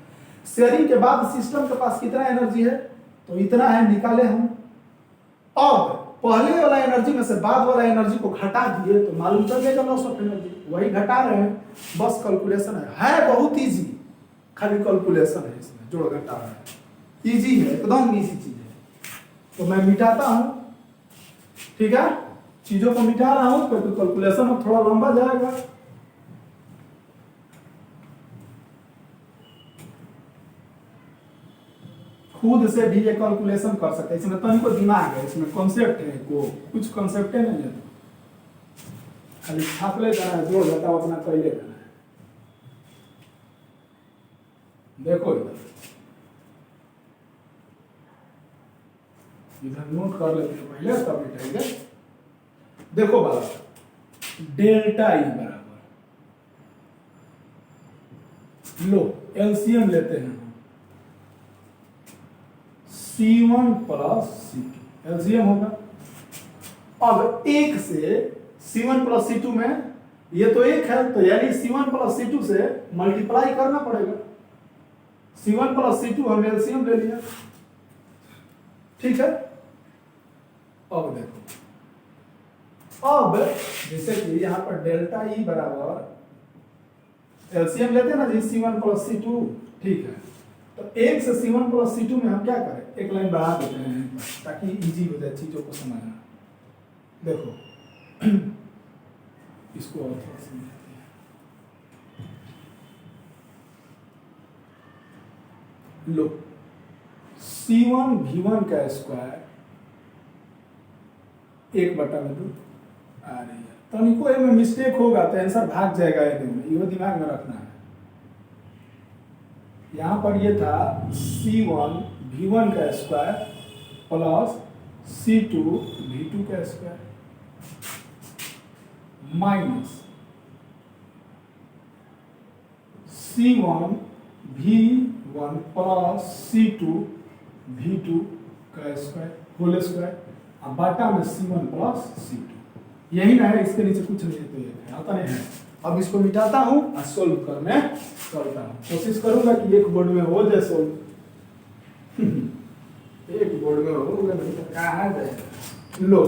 Sharing के बाद सिस्टम के पास कितना एनर्जी है, तो इतना है, निकाले हम। अब पहले वाला एनर्जी में से बाद वाला एनर्जी को घटा दिए तो मालूम चल जाएगा लॉस ऑफ एनर्जी, वही घटा रहे हैं, बस कैलकुलेशन है बहुत इजी, खाली कैलकुलेशन है, इसमें जोड़ घटा रहा है, इजी है, एकदम इजी चीज है। तो मैं मिटाता हूं, ठीक है, चीजों को मिटा रहा हूं क्योंकि कैलकुलेशन में थोड़ा लंबा जाएगा। खुद से भी ये कैलकुलेशन कर सकते हैं, इसमें तो इनको दिमाग है, इसमें कॉन्सेप्ट है, को कुछ कॉन्सेप्ट नहीं है, खाली छाप ले जाना है, जोड़ घटाव अपना कर ले जाना है। देखो इधर नोट कर लेते हैं पहले, तब मिटाएंगे। देखो बात, डेल्टा E बराबर, लो एलसीएम लेते हैं C1 प्लस C2, एलसीएम होगा। अब एक से C1 प्लस C2 में ये तो एक है, तो यानी C1 प्लस C2 से मल्टीप्लाई करना पड़ेगा। C1 प्लस C2 हम एलसीएम ले लिया, ठीक है। अब देखो, अब जैसे कि यहाँ पर डेल्टा E बराबर एलसीएम लेते हैं ना जी, C1 प्लस C2, ठीक है। तो एक से C1 प्लस C2 में हम क्या करें, एक लाइन बढ़ा देते हैं ताकि इजी हो जाए चीजों को समझना। देखो इसको और थोड़ा समझाते हैं। लो C1 V1 का स्क्वायर 1/2 आ रही है, तो इनको में मिस्टेक होगा तो आंसर भाग जाएगा, ये दिमाग में रखना है। यहां पर ये था C1 V1 का स्क्वायर प्लस C2 V2 का square minus C1 V1 plus C2 V2 का स्क्वायर होल स्क्वायर अब बाटा में C1 प्लस C2, यही ना है, इसके नीचे कुछ नहीं है, तो ये आता नहीं है। अब इसको मिटाता हूं और सोल्व करने चलता हूं, कोशिश करूंगा कि एक बोर्ड में हो जाए सोल्व। एक बोर्ड में होगा नहीं तो कहां जाएगा। लो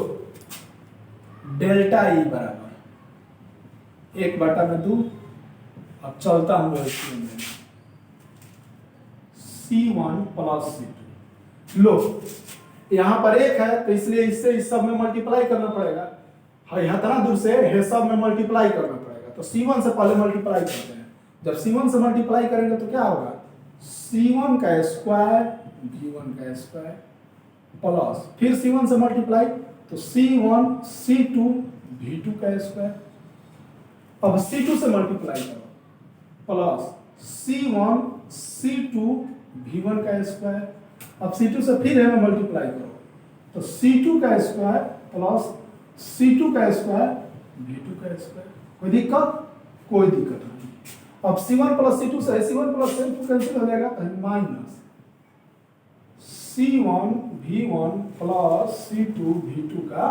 डेल्टा E बराबर 1/2, अब चलता हूं C1 प्लस C2। लो यहां पर एक है तो इसलिए इससे इस सब में मल्टीप्लाई करना पड़ेगा, हाँ यहाँ इतना दूर से है सब में मल्टीप्लाई करना पड़ेगा, तो C1 से पहले मल्टीप्लाई करते हैं, जब C1 से मल्टीप्लाई करेंगे तो क्या होगा, C1 का स्क्वायर V1 का स्क्वायर प्लस फिर C1 से मल्टीप्लाई तो C1 C2 V2 का स्क्वायर, अब C2 से मल्टीप्लाई करो प्लस C1 C2 V1 का स्क्वायर, अब C2 से फिर हमें मल्टीप्लाई करो तो C2 का स्क्वायर प्लस C2 का स्क्वायर V2 का स्क्वायर। कोई दिक्कत, कोई दिक्कत नहीं। अब C1 प्लस C2 से C1 प्लस C2 कैंसिल हो जाएगा, minus C1 V1 plus C2 V2 का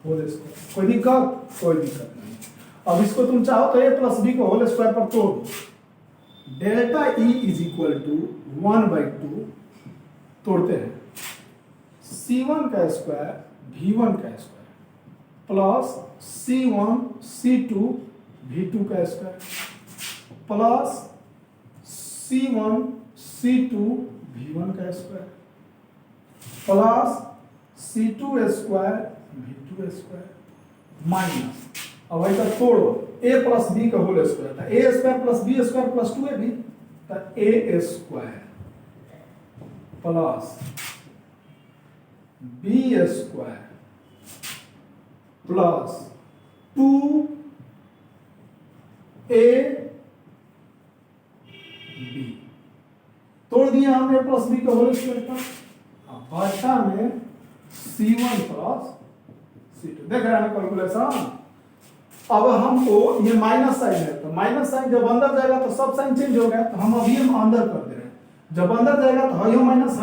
होल स्क्वायर। कोई दिक्कत, कोई दिक्कत नहीं। अब इसको तुम चाहो तो a प्लस b को होल स्क्वायर पर तोड़, delta E is equal to 1/2 तोड़ते हैं, C1 का स्क्वायर V1 का square plus C1 C2 V2 का square plus C1 C2 V1 का square plus C2 square V2 square minus, अब ऐसा तोड़ो a प्लस b का होल स्क्वायर था, a square plus b square plus 2ab था a square plus b square plus 2ab तोड़ दिया हमने a प्लस b का होल स्क्वायर था, अब भाषा में C1 प्लस C2 देख रहे हैं कैलकुलेशन। अब हमको ये माइनस साइन है तो माइनस साइन जब अंदर जाएगा तो सब साइन चेंज हो गया, तो हम अभी हम अंदर कर दे रहे हैं, जब अंदर जाएगा तो हयो माइनस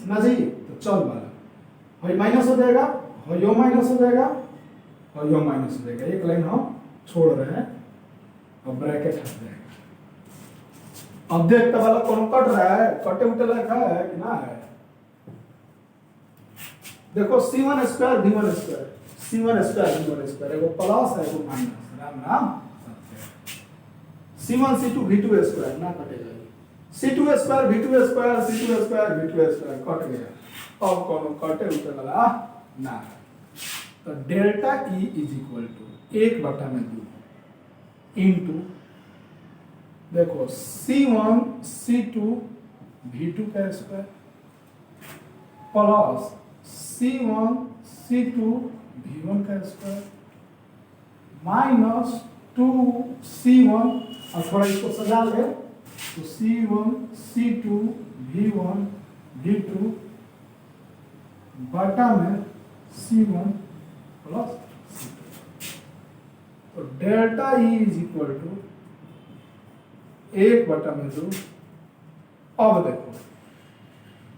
ना जाइए तो चल वाला हयो माइनस हो जाएगा, हयो माइनस हो जाएगा, हयो माइनस हो जाएगा, एक लाइन हम छोड़ रहे हैं और ब्रैकेट हट जाएगा। अब देखते वाला कौन कट रहा है, कटे उटे लिखा है कि ना है, देखो C1 square V1 square C1 square V1 square एगो प्लस है एगो minus, Ram Ram C1 C2 V2 square ना कटेगा, C2 square V2 square C2 square V2 square कट गया, अब कौन कटे उटे वाला ना, तो delta E is equal to 1/2 into देखो C1 C2 V2 का square plus C1 C2 V1 का स्क्वायर माइनस 2C1, और थोड़ा इसको सजा ले तो C1 C2 V1 V2 बटा में C1 प्लस C2, तो delta E is equal to 1/2। अब देखो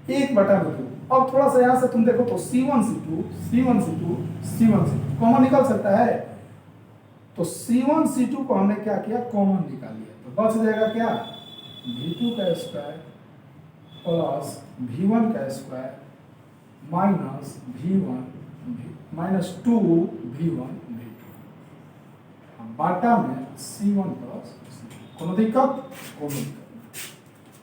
1/2, अब थोड़ा सा यहां से तुम देखो तो C1 C2 कॉमन निकल सकता है, तो C1 C2 को हमने क्या किया, कॉमन निकाल लिया, तो बच जाएगा क्या, V2 का स्क्वायर प्लस V1 का square minus V1 minus 2V1 V2 बाटा में C1 प्लस C2। कोनो दिक्कत, कोनो दिक्कत।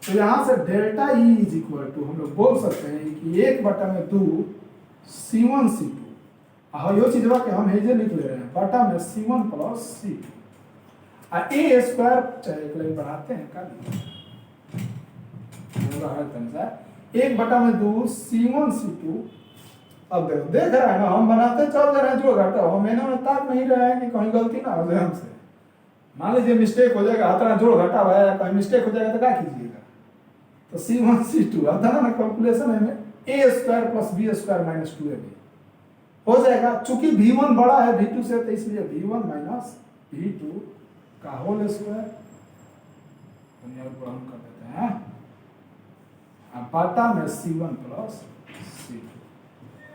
तो यहां से delta E is equal to हम लोग बोल सकते हैं कि 1/2 C1 C2, हाँ यो चीजवा के हम हेजे लिख ले रहे हैं बटा में C1 plus C2 uh a square चाहे एक लाइन बढ़ाते हैं का 1/2 C1 C2। अब देखो देख रहा है ना, हम बनाते चल रहे हैं जो घटा हो, मैंने में ताक नहीं रहा है कि कहीं गलती ना हो जाए हमसे, मान लीजिए मिस्टेक हो जाएगा, हाथ जोड़ घटा हुआ है, कहीं मिस्टेक हो जाएगा तो क्या कीजिएगा, तो C1 C2 आता ना कैलकुलेशन है a square plus b square minus 2ab हो जाएगा, चूंकि V1 बड़ा है V2 से तो इसलिए V1 माइनस V2 का होल स्क्वायर हम कर देते हैं, अब बाटा में C1 प्लस C2।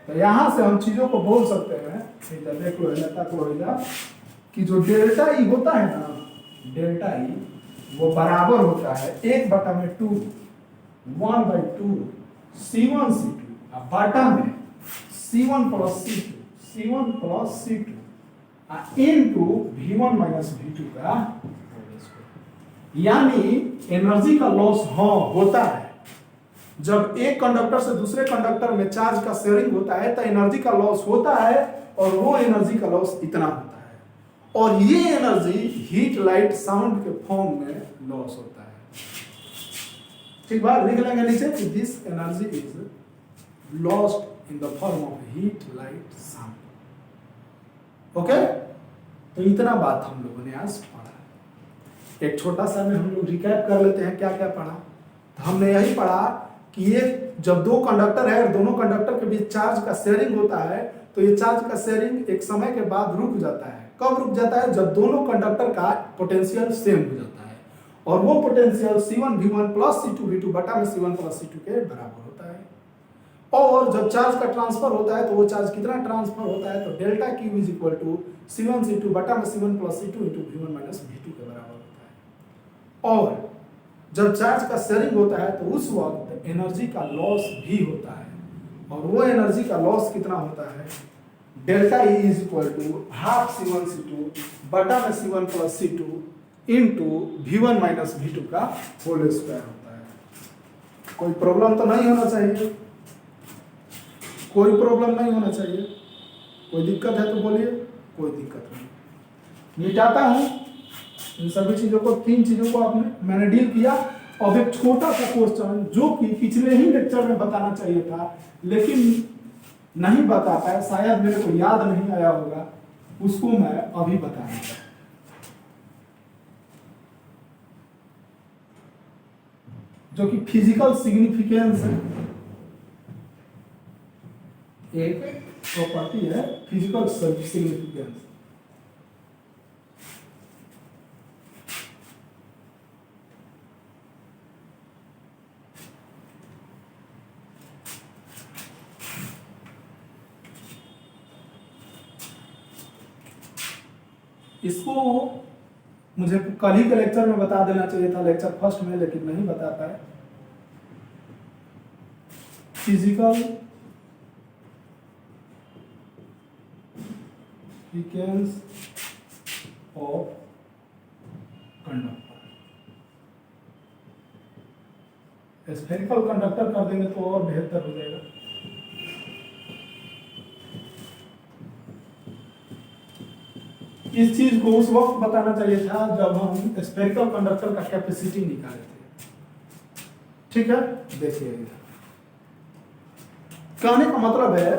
तो यहां से हम चीजों को बोल सकते हैं, देख लो तक हो कि जो डेल्टा E होता है ना, डेल्टा E वो बराबर होता है 1/2 1/2 C1 C2 अब बाटा में C1 plus C2 into V1 minus V2 का, यानी एनर्जी का लॉस हाँ होता है, जब एक कंडक्टर से दूसरे कंडक्टर में चार्ज का शेयरिंग होता है तो एनर्जी का लॉस होता है, और वो एनर्जी का लॉस इतना होता है। और ये एनर्जी हीट लाइट साउंड के फॉर्म में लॉस होता है। ठीक बात, लिख लेंगे नीचे कि this energy is lost in the form of heat light sound. Okay, तो इतना बात हम लोगों ने आज पढ़ा। एक छोटा सा में हम लोग रिकैप कर लेते हैं क्या क्या पढ़ा। तो हमने यही पढ़ा कि ये जब दो कंडक्टर है और दोनों कंडक्टर के बीच चार्ज का शेयरिंग होता है, तो ये चार्ज का शेयरिंग एक समय के बाद रुक जाता है। कब रुक जाता है? जब दोनों कंडक्टर का पोटेंशियल सेम हो जाता है, और वो पोटेंशियल C1V1 प्लस C2V2 बटा में C1 प्लस C2 के बराबर होता है। और जब चार्ज का ट्रांसफर होता है तो वो चार्ज कितना ट्रांसफर होता है? तो delta Q is equal to C1 C2 बटा में C1 plus C2 into V1 minus V2 के बराबर होता है। और जब चार्ज का शेयरिंग होता है तो उस वक्त एनर्जी का लॉस भी होता है, और वो एनर्जी का लॉस कितना होता है? Delta E is equal to half C1 C2 बटा में C1 plus C2 into V1 minus V2 का होल स्क्वायर होता है। कोई प्रॉब्लम तो नहीं होना चाहिए, कोई प्रॉब्लम नहीं होना चाहिए। कोई दिक्कत है तो बोलिए, कोई दिक्कत नहीं। मिटाता हूं इन सभी चीजों को, तीन चीजों को मैंने डील किया। अब एक छोटा सा क्वेश्चन जो कि पिछले ही लेक्चर में बताना चाहिए था लेकिन नहीं बता पाया, शायद मेरे को याद नहीं आया होगा, उसको मैं अभी बताऊंगा। जो कि फिजिकल सिग्निफिकेंस है, एक प्रॉपर्टी है फिजिकल सिग्निफिकेंस। इसको मुझे कल ही के लेक्चर में बता देना चाहिए था, लेक्चर फर्स्ट में, लेकिन नहीं बता पाए। Physical frequency of conductor. Spherical conductor कर देंगे तो और बेहतर हो जाएगा। इस चीज को उस वक्त बताना चाहिए था जब हम स्फेरिकल कंडक्टर का कैपेसिटी निकाले थे। ठीक है, देखिए कहने का मतलब है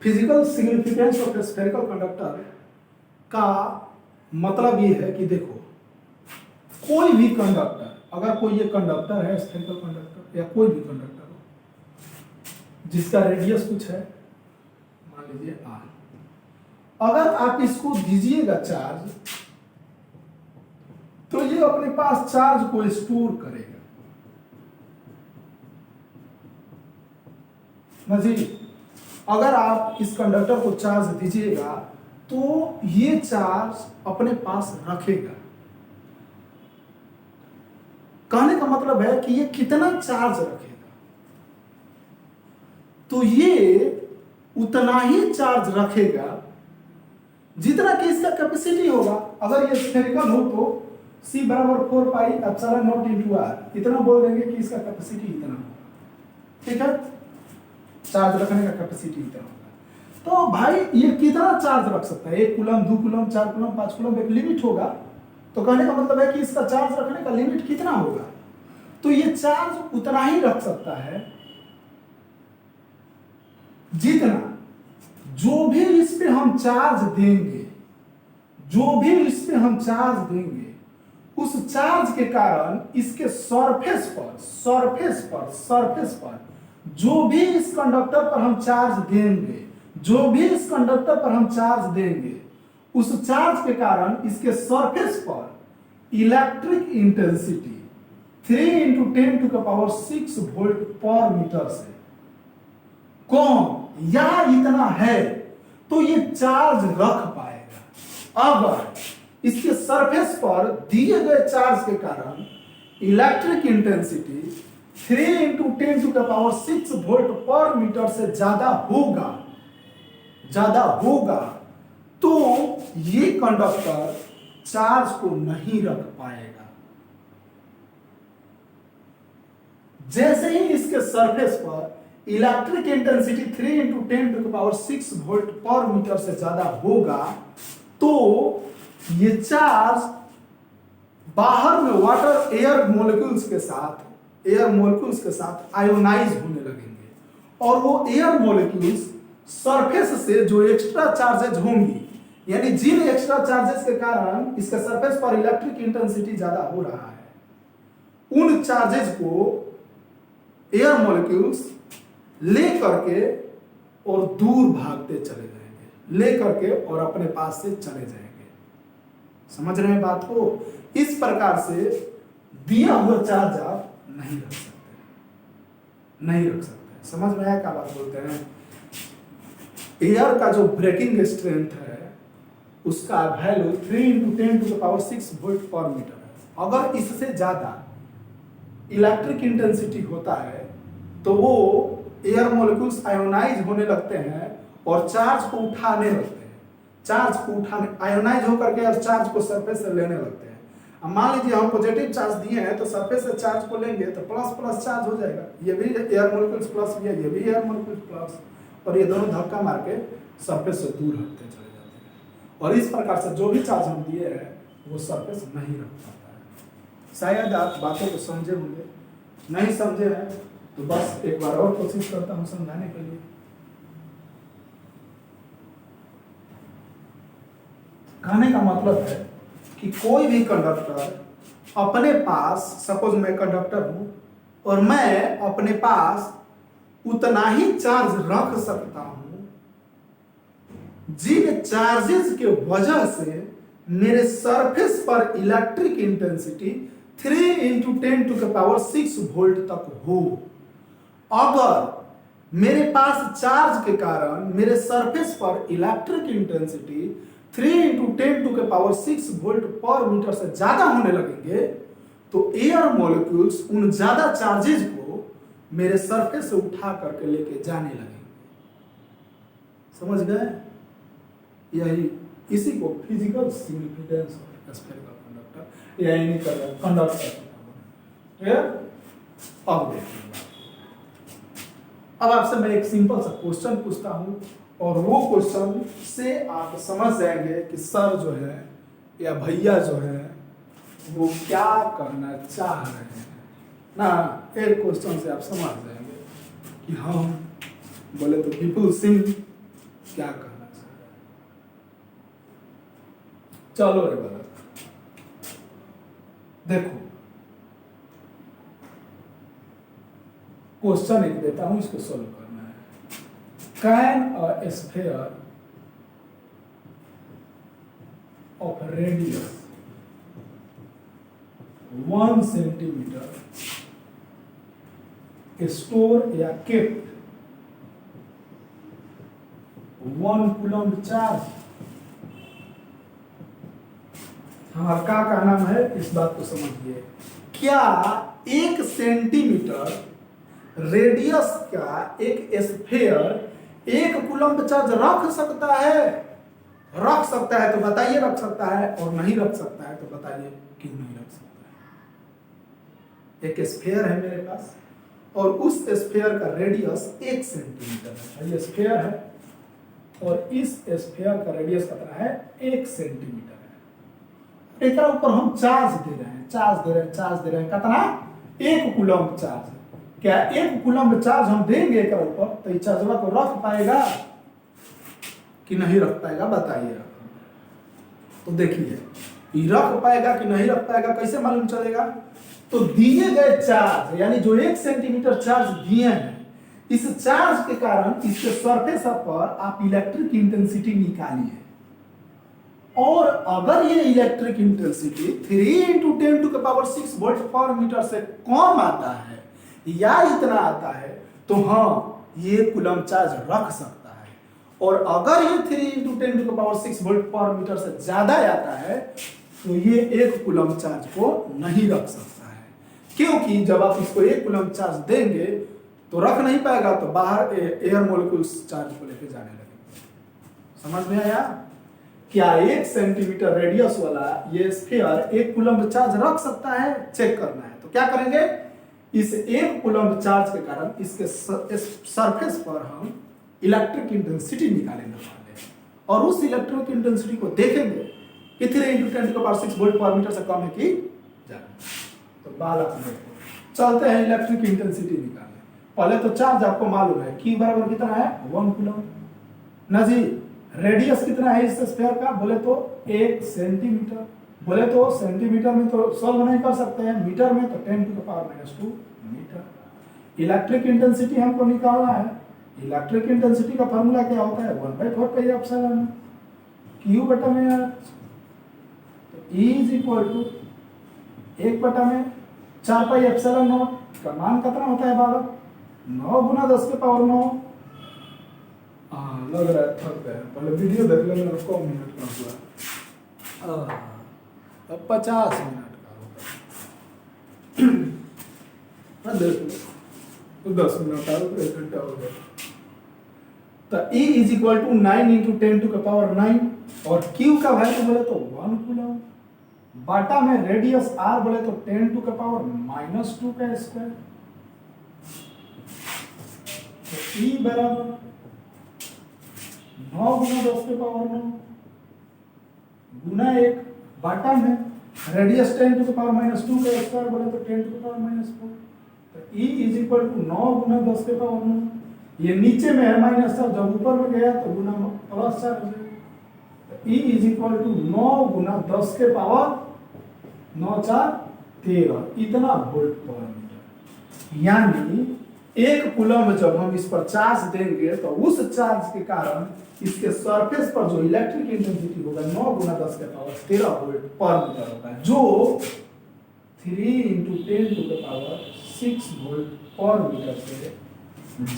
physical significance of spherical conductor का मतलब ये है कि देखो, कोई भी कंडक्टर, अगर कोई ये कंडक्टर है स्फेरिकल कंडक्टर या कोई भी कंडक्टर हो जिसका रेडियस कुछ है, मान लीजिए R, अगर आप इसको दीजिएगा चार्ज तो ये अपने पास चार्ज को स्टोर करेगा। मजीद अगर आप इस कंडक्टर को चार्ज दीजिएगा तो ये चार्ज अपने पास रखेगा। कहने का मतलब है कि ये कितना चार्ज रखेगा, तो ये उतना ही चार्ज रखेगा जितना कि इसका कैपेसिटी होगा। अगर ये स्फेरिकल हो तो C बराबर 4 pi epsilon not into R, इतना बोल देंगे कि इसका कैपेसिटी इतना होगा। ठीक है, चार्ज रखने का कैपेसिटी इतना होगा। तो भाई ये कितना चार्ज रख सकता है? 1 कूलम, 2 कूलम, 4 कूलम, 5 कूलम, एक लिमिट होगा। तो कहने का मतलब है कि इसका चार्ज रखने का लिमिट कितना होगा? तो ये चार्ज उतना ही रख सकता है जितना, जो भी इस पे हम चार्ज देंगे, जो भी इस पे हम चार्ज देंगे, उस चार्ज के कारण इसके सरफेस पर जो भी इस कंडक्टर पर हम चार्ज देंगे, जो भी इस कंडक्टर पर हम चार्ज देंगे, उस चार्ज के कारण इसके सरफेस पर इलेक्ट्रिक इंटेंसिटी 3 × 10⁶ वोल्ट पर मीटर से कौन या इतना है, तो ये चार्ज रख पाएगा। अगर इसके सरफेस पर दिए गए चार्ज के कारण इलेक्ट्रिक इंटेंसिटी 3 × 10⁶ वोल्ट पर मीटर से ज्यादा होगा, तो ये कंडक्टर चार्ज को नहीं रख पाएगा। जैसे ही इसके सरफेस पर इलेक्ट्रिक इंटेंसिटी 3 × 10⁶ वोल्ट पर मीटर से ज्यादा होगा, तो ये चार्ज बाहर में वाटर एयर मोलिक्यूल्स के साथ आयोनाइज होने लगेंगे और वो एयर मोलिक्यूल्स सरफेस से जो एक्स्ट्रा चार्जेज होंगी, यानी जिन एक्स्ट्रा चार्जेस के कारण इसके सरफेस पर इलेक्ट्रिक इंटेंसिटी ज्यादा हो रहा है, उन चार्जेस को एयर मॉलिक्यूल्स ले करके और दूर भागते चले जाएंगे, ले करके और अपने पास से चले जाएंगे। समझ रहे हैं बात को? इस प्रकार से दिया हुआ चार्ज आप नहीं रख सकते। समझ में आया क्या बात बोलते हैं? एयर का जो ब्रेकिंग स्ट्रेंथ है उसका वैल्यू 3 × 10⁶ वोल्ट पर मीटर है। अगर इससे ज्यादा इलेक्ट्रिक इंटेंसिटी होता है तो वो एयर मॉलिक्यूल्स आयोनाइज होने लगते हैं और चार्ज को उठाने लगते हैं। आयोनाइज होकर के और चार्ज को सरफेस से लेने लगते हैं। अब मान लीजिए हम पॉजिटिव चार्ज दिए हैं तो सरफेस से चार्ज को लेंगे तो प्लस प्लस चार्ज हो जाएगा। ये भी एयर मॉलिक्यूल्स प्लस भी है, ये भी एयर मॉलिक्यूल्स प्लस, और ये दोनों धक्का मार के सरफेस से दूर हटते चले जाते हैं। और इस प्रकार से जो भी चार्ज हम दिए हैं वो सरफेस नहीं रख पाता है। शायद आप बातों को समझे होंगे, नहीं समझे हैं तो बस एक बार और कोशिश करता हूं समझाने के लिए। कहने का मतलब है कि कोई भी कंडक्टर अपने पास, सपोज मैं कंडक्टर हूं और मैं अपने पास उतना ही चार्ज रख सकता हूं जिन चार्जेस के वजह से मेरे सरफेस पर इलेक्ट्रिक इंटेंसिटी 3 × 10⁶ वोल्ट तक हो। अगर मेरे पास चार्ज के कारण मेरे सरफेस पर इलेक्ट्रिक इंटेंसिटी 3 × 10⁶ वोल्ट पर मीटर से ज्यादा होने लगेंगे तो एयर मॉलिक्यूल्स उन ज्यादा चार्जेज को मेरे सरफेस से उठा करके लेके जाने लगेंगे। समझ गए? यही इसी को physical significance of spherical conductor या इन्हीं कंडक्टर। अब देखिए, अब आपसे मैं एक सिंपल सा क्वेश्चन पूछता हूं और वो क्वेश्चन से आप समझ जाएंगे कि सर जो है या भैया जो है वो क्या करना चाह रहे हैं ना। एक क्वेश्चन से आप समझ जाएंगे कि हम बोले तो विपुल सिंह क्या करना चाह रहे हैं। चलो रे बालक, देखो क्वेश्चन एक देता हूं, इसको सोल्व करना है। Can a sphere of radius 1 centimetre store या केप्ट 1 कूलम्ब चार्ज। हमारा क्या कहना है इस बात को समझिए। क्या 1 सेंटीमीटर रेडियस का एक स्फीयर 1 कूलम्ब चार्ज रख सकता है? रख सकता है तो बताइए रख सकता है, और नहीं रख सकता है तो बताइए क्यों नहीं रख सकता है। एक स्फीयर है मेरे पास और उस स्फीयर का रेडियस 1 सेंटीमीटर है। ये स्फीयर है और इस स्फीयर का रेडियस कितना है? 1 सेंटीमीटर है। एक ऊपर हम चार्ज दे रहे हैं कितना? 1 कूलम्ब चार्ज। क्या 1 कूलम्ब चार्ज हम देंगे एक ऊपर तो इस चार्जवा को रख पाएगा कि नहीं रख पाएगा? बताइए। तो देखिए, ये रख पाएगा कि नहीं रख पाएगा कैसे मालूम चलेगा? तो दिए गए चार्ज, यानी जो 1 सेंटीमीटर चार्ज दिए हैं, इस चार्ज के कारण इसके सरफेस पर आप इलेक्ट्रिक इंटेंसिटी निकालिए। और अगर ये इलेक्ट्रिक इंटेंसिटी 3 × 10⁶ वोल्ट पर मीटर से कम आता है या इतना आता है तो हाँ, ये कूलम्ब चार्ज रख सकता है। और अगर ये 3 × 10⁶ वोल्ट पर मीटर से ज्यादा आता है तो ये 1 कूलम्ब चार्ज को नहीं रख सकता है, क्योंकि जब आप इसको 1 कूलम्ब चार्ज देंगे तो रख नहीं पाएगा, तो बाहर एयर मॉलिक्यूल्स चार्ज को लेकर जाने लगेंगे। समझ में आया? क्या 1 सेंटीमीटर रेडियस वाला ये स्फीयर 1 कूलम्ब चार्ज रख सकता है? चेक करना है। तो क्या करेंगे? इस 1 कूलम्ब चार्ज के कारण इसके सरफेस पर हम इलेक्ट्रिक इंटेंसिटी निकालेंगे और उस इलेक्ट्रिक इंटेंसिटी को देखेंगे कि 3 इंटू 10⁶ वोल्ट पर मीटर से कम है कि ज्यादा। तो बालक में चलते हैं इलेक्ट्रिक इंटेंसिटी निकालने। पहले तो चार्ज आपको मालूम है Q बराबर कितना है 1 कूलम ना जी। रेडियस कितना है इस स्फीयर का, बोले तो 1 सेंटीमीटर। बोले तो सेंटीमीटर में तो सॉल्व नहीं कर सकते हैं, मीटर में तो 10⁻⁻² मीटर। इलेक्ट्रिक इंटेंसिटी हमको निकालना है। इलेक्ट्रिक इंटेंसिटी का फार्मूला क्या होता है 1/4πε Q बटा में R। तो E इज इक्वल टू 1/4πε0 का मान कितना होता है बालक 9 गुना 10⁻9। हाँ लग रहा है थक गया, पहले वीडियो देख लेना कम मिनट का हुआ। अब 50 मिनट का होगा। देख लो तो 10 मिनट आ गए, 1 घंटा हो गया। तो E is equal to 9 into 10⁹ और Q का वैल्यू बोले तो 1 कूलम बाटा में रेडियस R बोले तो 10⁻² का स्क्वायर। तो E बराबर 9 गुना 10⁻9 गुना 1 बाटा में रेडियस 10⁻² का स्क्वायर बोले तो 10⁻⁴। तो E इज इक्वल टू 9 गुना 10⁻9। ये नीचे में है माइनस था, जब ऊपर में गया तो गुना प्लस 4 हो जाएगा। तो E इज इक्वल टू 9 गुना 10⁻9 4 13 इतना वोल्ट पर मीटर। यानी 1 कूलम जब हम इस पर चार्ज देंगे तो उस चार्ज के कारण इसके सरफेस पर जो इलेक्ट्रिक इंटेंसिटी होगा 9 गुना 10⁻13 वोल्ट पर मीटर होगा, जो 3 इंटू 10⁻6 वोल्ट पर मीटर से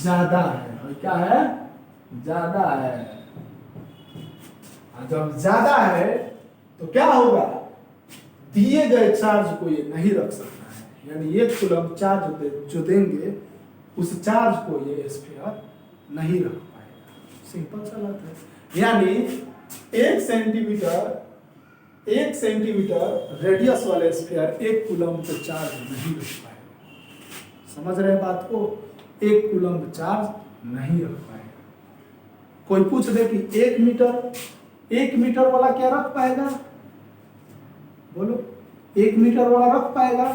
ज्यादा है। और क्या है ज्यादा है। जब ज्यादा है तो क्या होगा, दिए गए चार्ज को ये नहीं रख सकता है। यानी 1 कूलम चार्ज जो देंगे उस चार्ज को ये स्फीयर नहीं रख पाएगा। सिंपल सा बात है। यानी 1 सेंटीमीटर रेडियस वाले स्फीयर 1 कूलम पे चार्ज नहीं रख पाएगा। समझ रहे हैं बात को, 1 कूलम चार्ज नहीं रख पाएगा। कोई पूछ दे कि 1 मीटर वाला क्या रख पाएगा, बोलो 1 मीटर वाला रख पाएगा,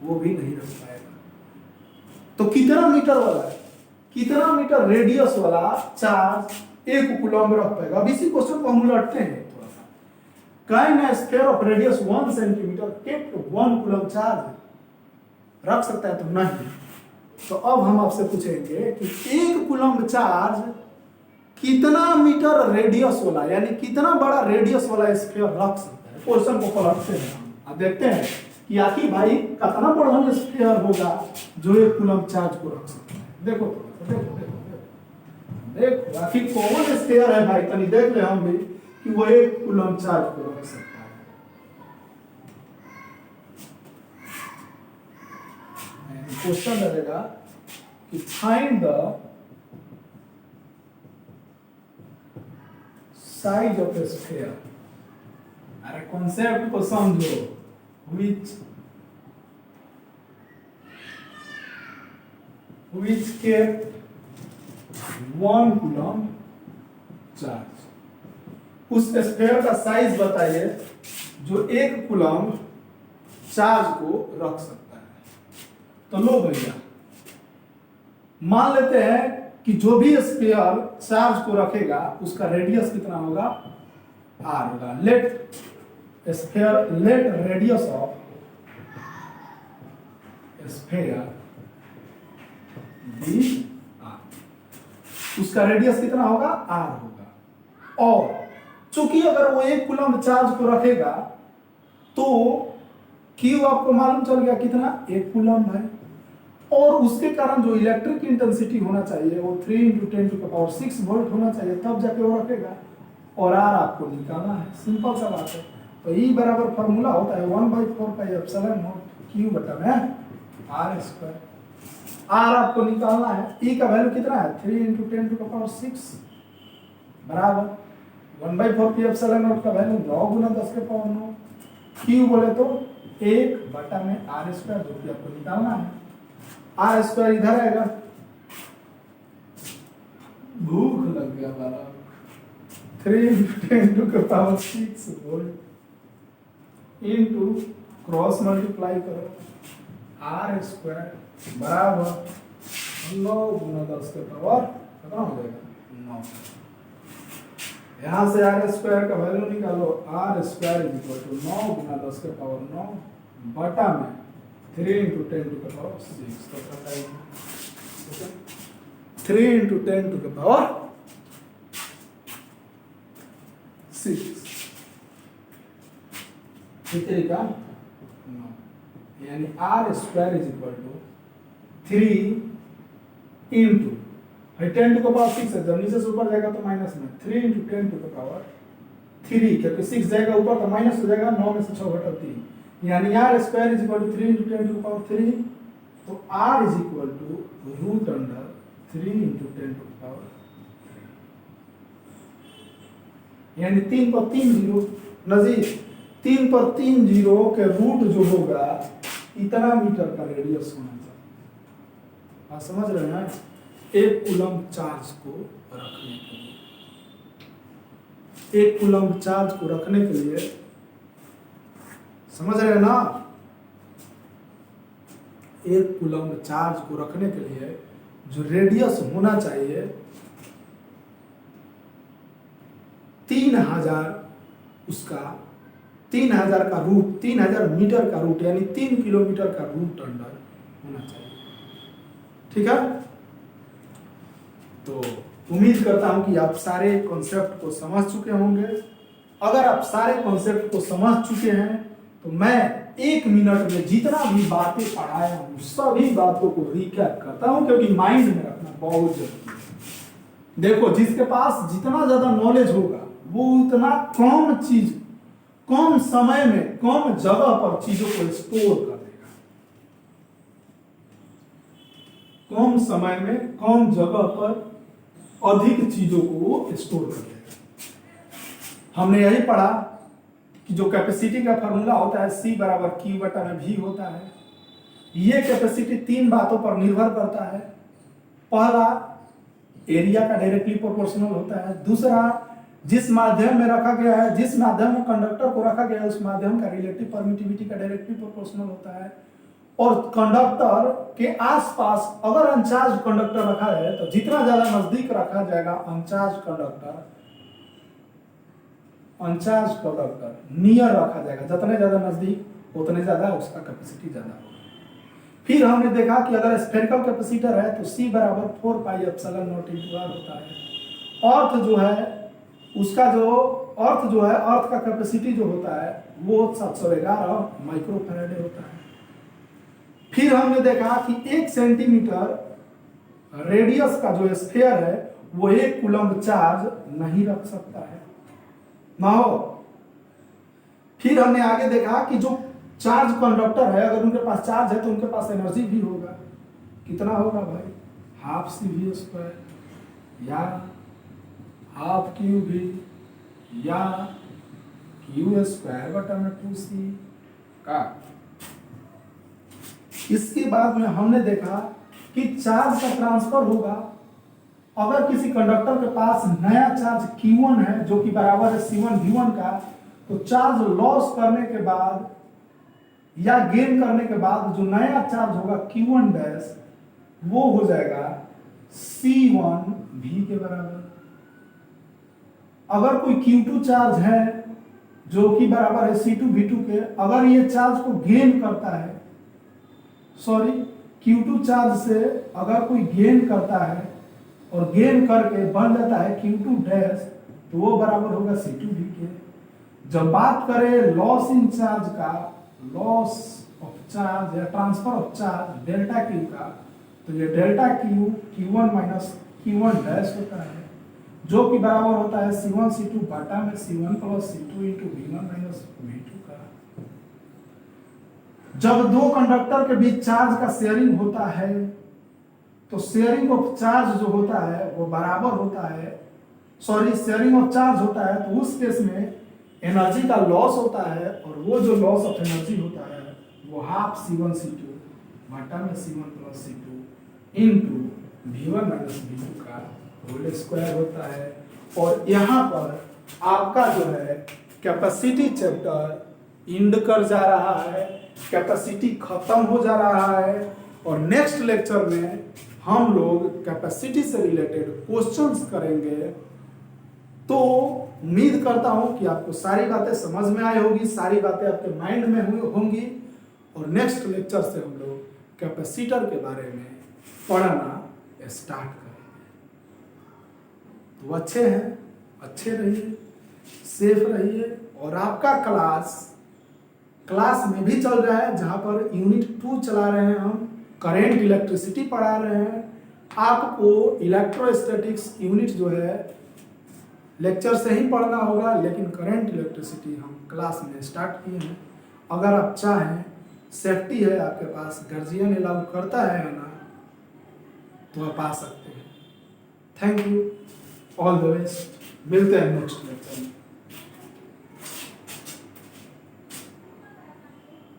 वो भी नहीं रख पाएगा। तो कितना मीटर वाला है, कितना मीटर रेडियस वाला चार्ज 1 कूलम रख पाएगा। अब इसी क्वेश्चन को हम उलटते हैं थोड़ा सा। Can a sphere of radius 1 centimetre kept 1 coulomb charge रख सकता है, तो नहीं। तो अब हम आपसे पूछेंगे कि 1 कूलम चार्ज कितना मीटर रेडियस वाला, यानी कितना बड़ा रेडियस वाला स्फीयर रख सकता है। क्वेश्चन को पलटते हैं हम, अब देखते हैं कि आखिर भाई कितना बड़ा स्फीयर होगा जो 1 कूलम चार्ज को रख सकता है। देखो देखो आखिर कौन स्फीयर है भाई, तनी देख ले हम भी कि वो 1 कूलम चार्ज को रख सकता है। क्वेश्चन रहेगा कि find the size of A sphere. अरे कॉन्सेप्ट को समझो, which kept 1 कूलम चार्ज। उस स्फीयर का साइज बताइए जो 1 कूलम चार्ज को रख सकता है। तो लो भैया, मान लेते हैं कि जो भी स्फीयर चार्ज को रखेगा उसका रेडियस कितना होगा r होगा। Let radius of sphere be r, उसका रेडियस कितना होगा r होगा। और चूंकि अगर वो 1 कूलम चार्ज को रखेगा तो Q आपको मालूम चल गया कितना 1 कूलम है, और उसके कारण जो इलेक्ट्रिक इंटेंसिटी होना चाहिए वो 3 इंटू 10⁶ वोल्ट होना चाहिए, तब जाके वो रखेगा। और R आपको निकालना है, सिंपल सा बात है। तो E बराबर फॉर्मूला होता है 1/4πε0 Q बटा में R²। R आपको निकालना है। E का वैल्यू कितना है 3 इंटू 10⁶ बराबर 1/4πε0 का वैल्यू 9 गुना 10⁻9। Q बोले तो 1 बटा में R² जो कि आपको निकालना है। R² इधर आएगा। भूख लग गया बाबा, 3 into 10 to the power 6 volt into cross multiply करो आर स्क्वायर बराबर 9 गुना 10 के पावर कितना हो जाएगा 9। यहाँ से आर स्क्वायर का वैल्यू निकालो, आर स्क्वायर इक्वल टू 9 गुना 10 के पावर 9 बटा में 3 into 10 to the power 6 तो बताइए 3 into 10 to the power 6 कितने का 9, यानी R square is equal to 3 into 10 to the power 6 है, जब नीचे से ऊपर जाएगा तो माइनस में 3 into 10 to the power 3 क्योंकि 6 जाएगा ऊपर तो माइनस हो जाएगा, 9 में से 6 घटा 3 यानी R square is equal to 3 into 10 to the power 3 तो R is equal to root under 3 into 10 to the power यानी 3 पर 3 जीरो नजीक 3 पर 3 जीरो के रूट जो होगा इतना मीटर का रेडियस होना चाहिए। आप समझ रहे हैं? एक कूलम चार्ज को रखने के लिए, एक कूलम चार्ज को रखने के लिए, समझ रहे हैं ना? एक कूलम चार्ज को रखने के लिए जो रेडियस होना चाहिए 3000, उसका 3000 का रूट 3000 मीटर का रूट यानी 3 किलोमीटर का रूट अंडर होना चाहिए। ठीक है, तो उम्मीद करता हूं कि आप सारे कॉन्सेप्ट को समझ चुके होंगे। अगर आप सारे कॉन्सेप्ट को समझ चुके हैं तो मैं 1 मिनट में जितना भी बातें पढ़ाया हूं सभी बातों को रिकैप करता हूं, क्योंकि माइंड में रखना बहुत जरूरी है। देखो, जिसके पास जितना ज्यादा नॉलेज होगा वो उतना कम चीज, कम समय में, कम जगह पर चीजों को स्टोर कर देगा। कम समय में, कम जगह पर अधिक चीजों को वो स्टोर कर देगा। हमने यही पढ़ा कि जो कैपेसिटी का फॉर्मूला होता है C बराबर Q बटा में V होता है। ये कैपेसिटी 3 बातों पर निर्भर करता है। पहला, एरिया का डायरेक्टली प्रोपोर्शनल होता है। दूसरा, जिस माध्यम में रखा गया है, जिस माध्यम में कंडक्टर को रखा गया है उस माध्यम का रिलेटिव परमिटिविटी का डायरेक्टली प्रोपोर्शनल होता है। और कंडक्टर के आसपास अगर अनचार्ज कंडक्टर रखा है तो जितना ज्यादा नजदीक रखा जाएगा अनचार्ज कंडक्टर नियर रखा जाएगा, जितने ज्यादा नजदीक उतने ज्यादा उसका कैपेसिटी ज्यादा होगा। फिर हमने देखा कि अगर स्फेरिकल कैपेसिटर है तो C बराबर 4 pi epsilon not into R होता है। अर्थ जो है उसका जो अर्थ का कैपेसिटी जो होता है वो 711 माइक्रोफैराडे होता है। फिर हमने देखा कि 1 सेंटीमीटर रेडियस का जो स्फीयर है वो 1 कूलम चार्ज नहीं रख सकता है ना हो। फिर हमने आगे देखा कि जो चार्ज कंडक्टर है अगर उनके पास चार्ज है तो उनके पास एनर्जी भी होगा। कितना होगा भाई? हाफ CV² या हाफ QV या Q² बटा में 2C का। इसके बाद में हमने देखा कि चार्ज का ट्रांसफर होगा। अगर किसी कंडक्टर के पास नया चार्ज Q1 है जो कि बराबर है C1 V1 का, तो चार्ज लॉस करने के बाद या गेन करने के बाद जो नया चार्ज होगा Q1 डैश वो हो जाएगा C1 V के बराबर। अगर कोई Q2 चार्ज है जो कि बराबर है C2 V2 के, अगर ये चार्ज को गेन करता है, सॉरी Q2 चार्ज से अगर कोई गेन करता है और गेन करके बन जाता है Q2 डैश तो वो बराबर होगा C2 V के। जब बात करें लॉस इन चार्ज का, लॉस ऑफ चार्ज या transfer of charge delta Q का, तो ये delta Q Q1 minus Q1 dash होता है जो कि बराबर होता है C1 C2 बटा में C1 plus C2 into V1 minus V2 का। जब दो कंडक्टर के बीच चार्ज का शेयरिंग होता है तो शेयरिंग ऑफ चार्ज जो होता है वो बराबर होता है, सॉरी शेयरिंग ऑफ चार्ज होता है तो उस केस में एनर्जी का लॉस होता है और वो जो लॉस ऑफ एनर्जी होता है वो हाफ C1 C2 बटा में C1 plus C2 into V1 minus V2 का होल स्क्वायर होता है। और यहाँ पर आपका जो है कैपेसिटी चैप्टर इंड कर जा रहा है, कैपेसिटी खत्म हो जा रहा है, और नेक्स्ट लेक्चर में हम लोग कैपेसिटी से रिलेटेड क्वेश्चंस करेंगे। तो उम्मीद करता हूं कि आपको सारी बातें समझ में आई होगी, सारी बातें आपके माइंड में हुई होंगी, और नेक्स्ट लेक्चर से हम लोग कैपेसिटर के बारे में पढ़ना स्टार्ट करेंगे। तो अच्छे हैं, अच्छे रहिए, सेफ रहिए, और आपका क्लास में भी चल रहा है, जहां पर यूनिट 2 चला रहे हैं, हम करेंट इलेक्ट्रिसिटी पढ़ा रहे हैं। आपको इलेक्ट्रोस्टैटिक्स यूनिट जो है लेक्चर से ही पढ़ना होगा, लेकिन करंट इलेक्ट्रिसिटी हम क्लास में स्टार्ट किए हैं। अगर आप चाहें, सेफ्टी है आपके पास, गार्जियन अलाउ करता है या ना, तो आप आ सकते हैं। Thank you, all the best, मिलते हैं नेक्स्ट लेक्चर में।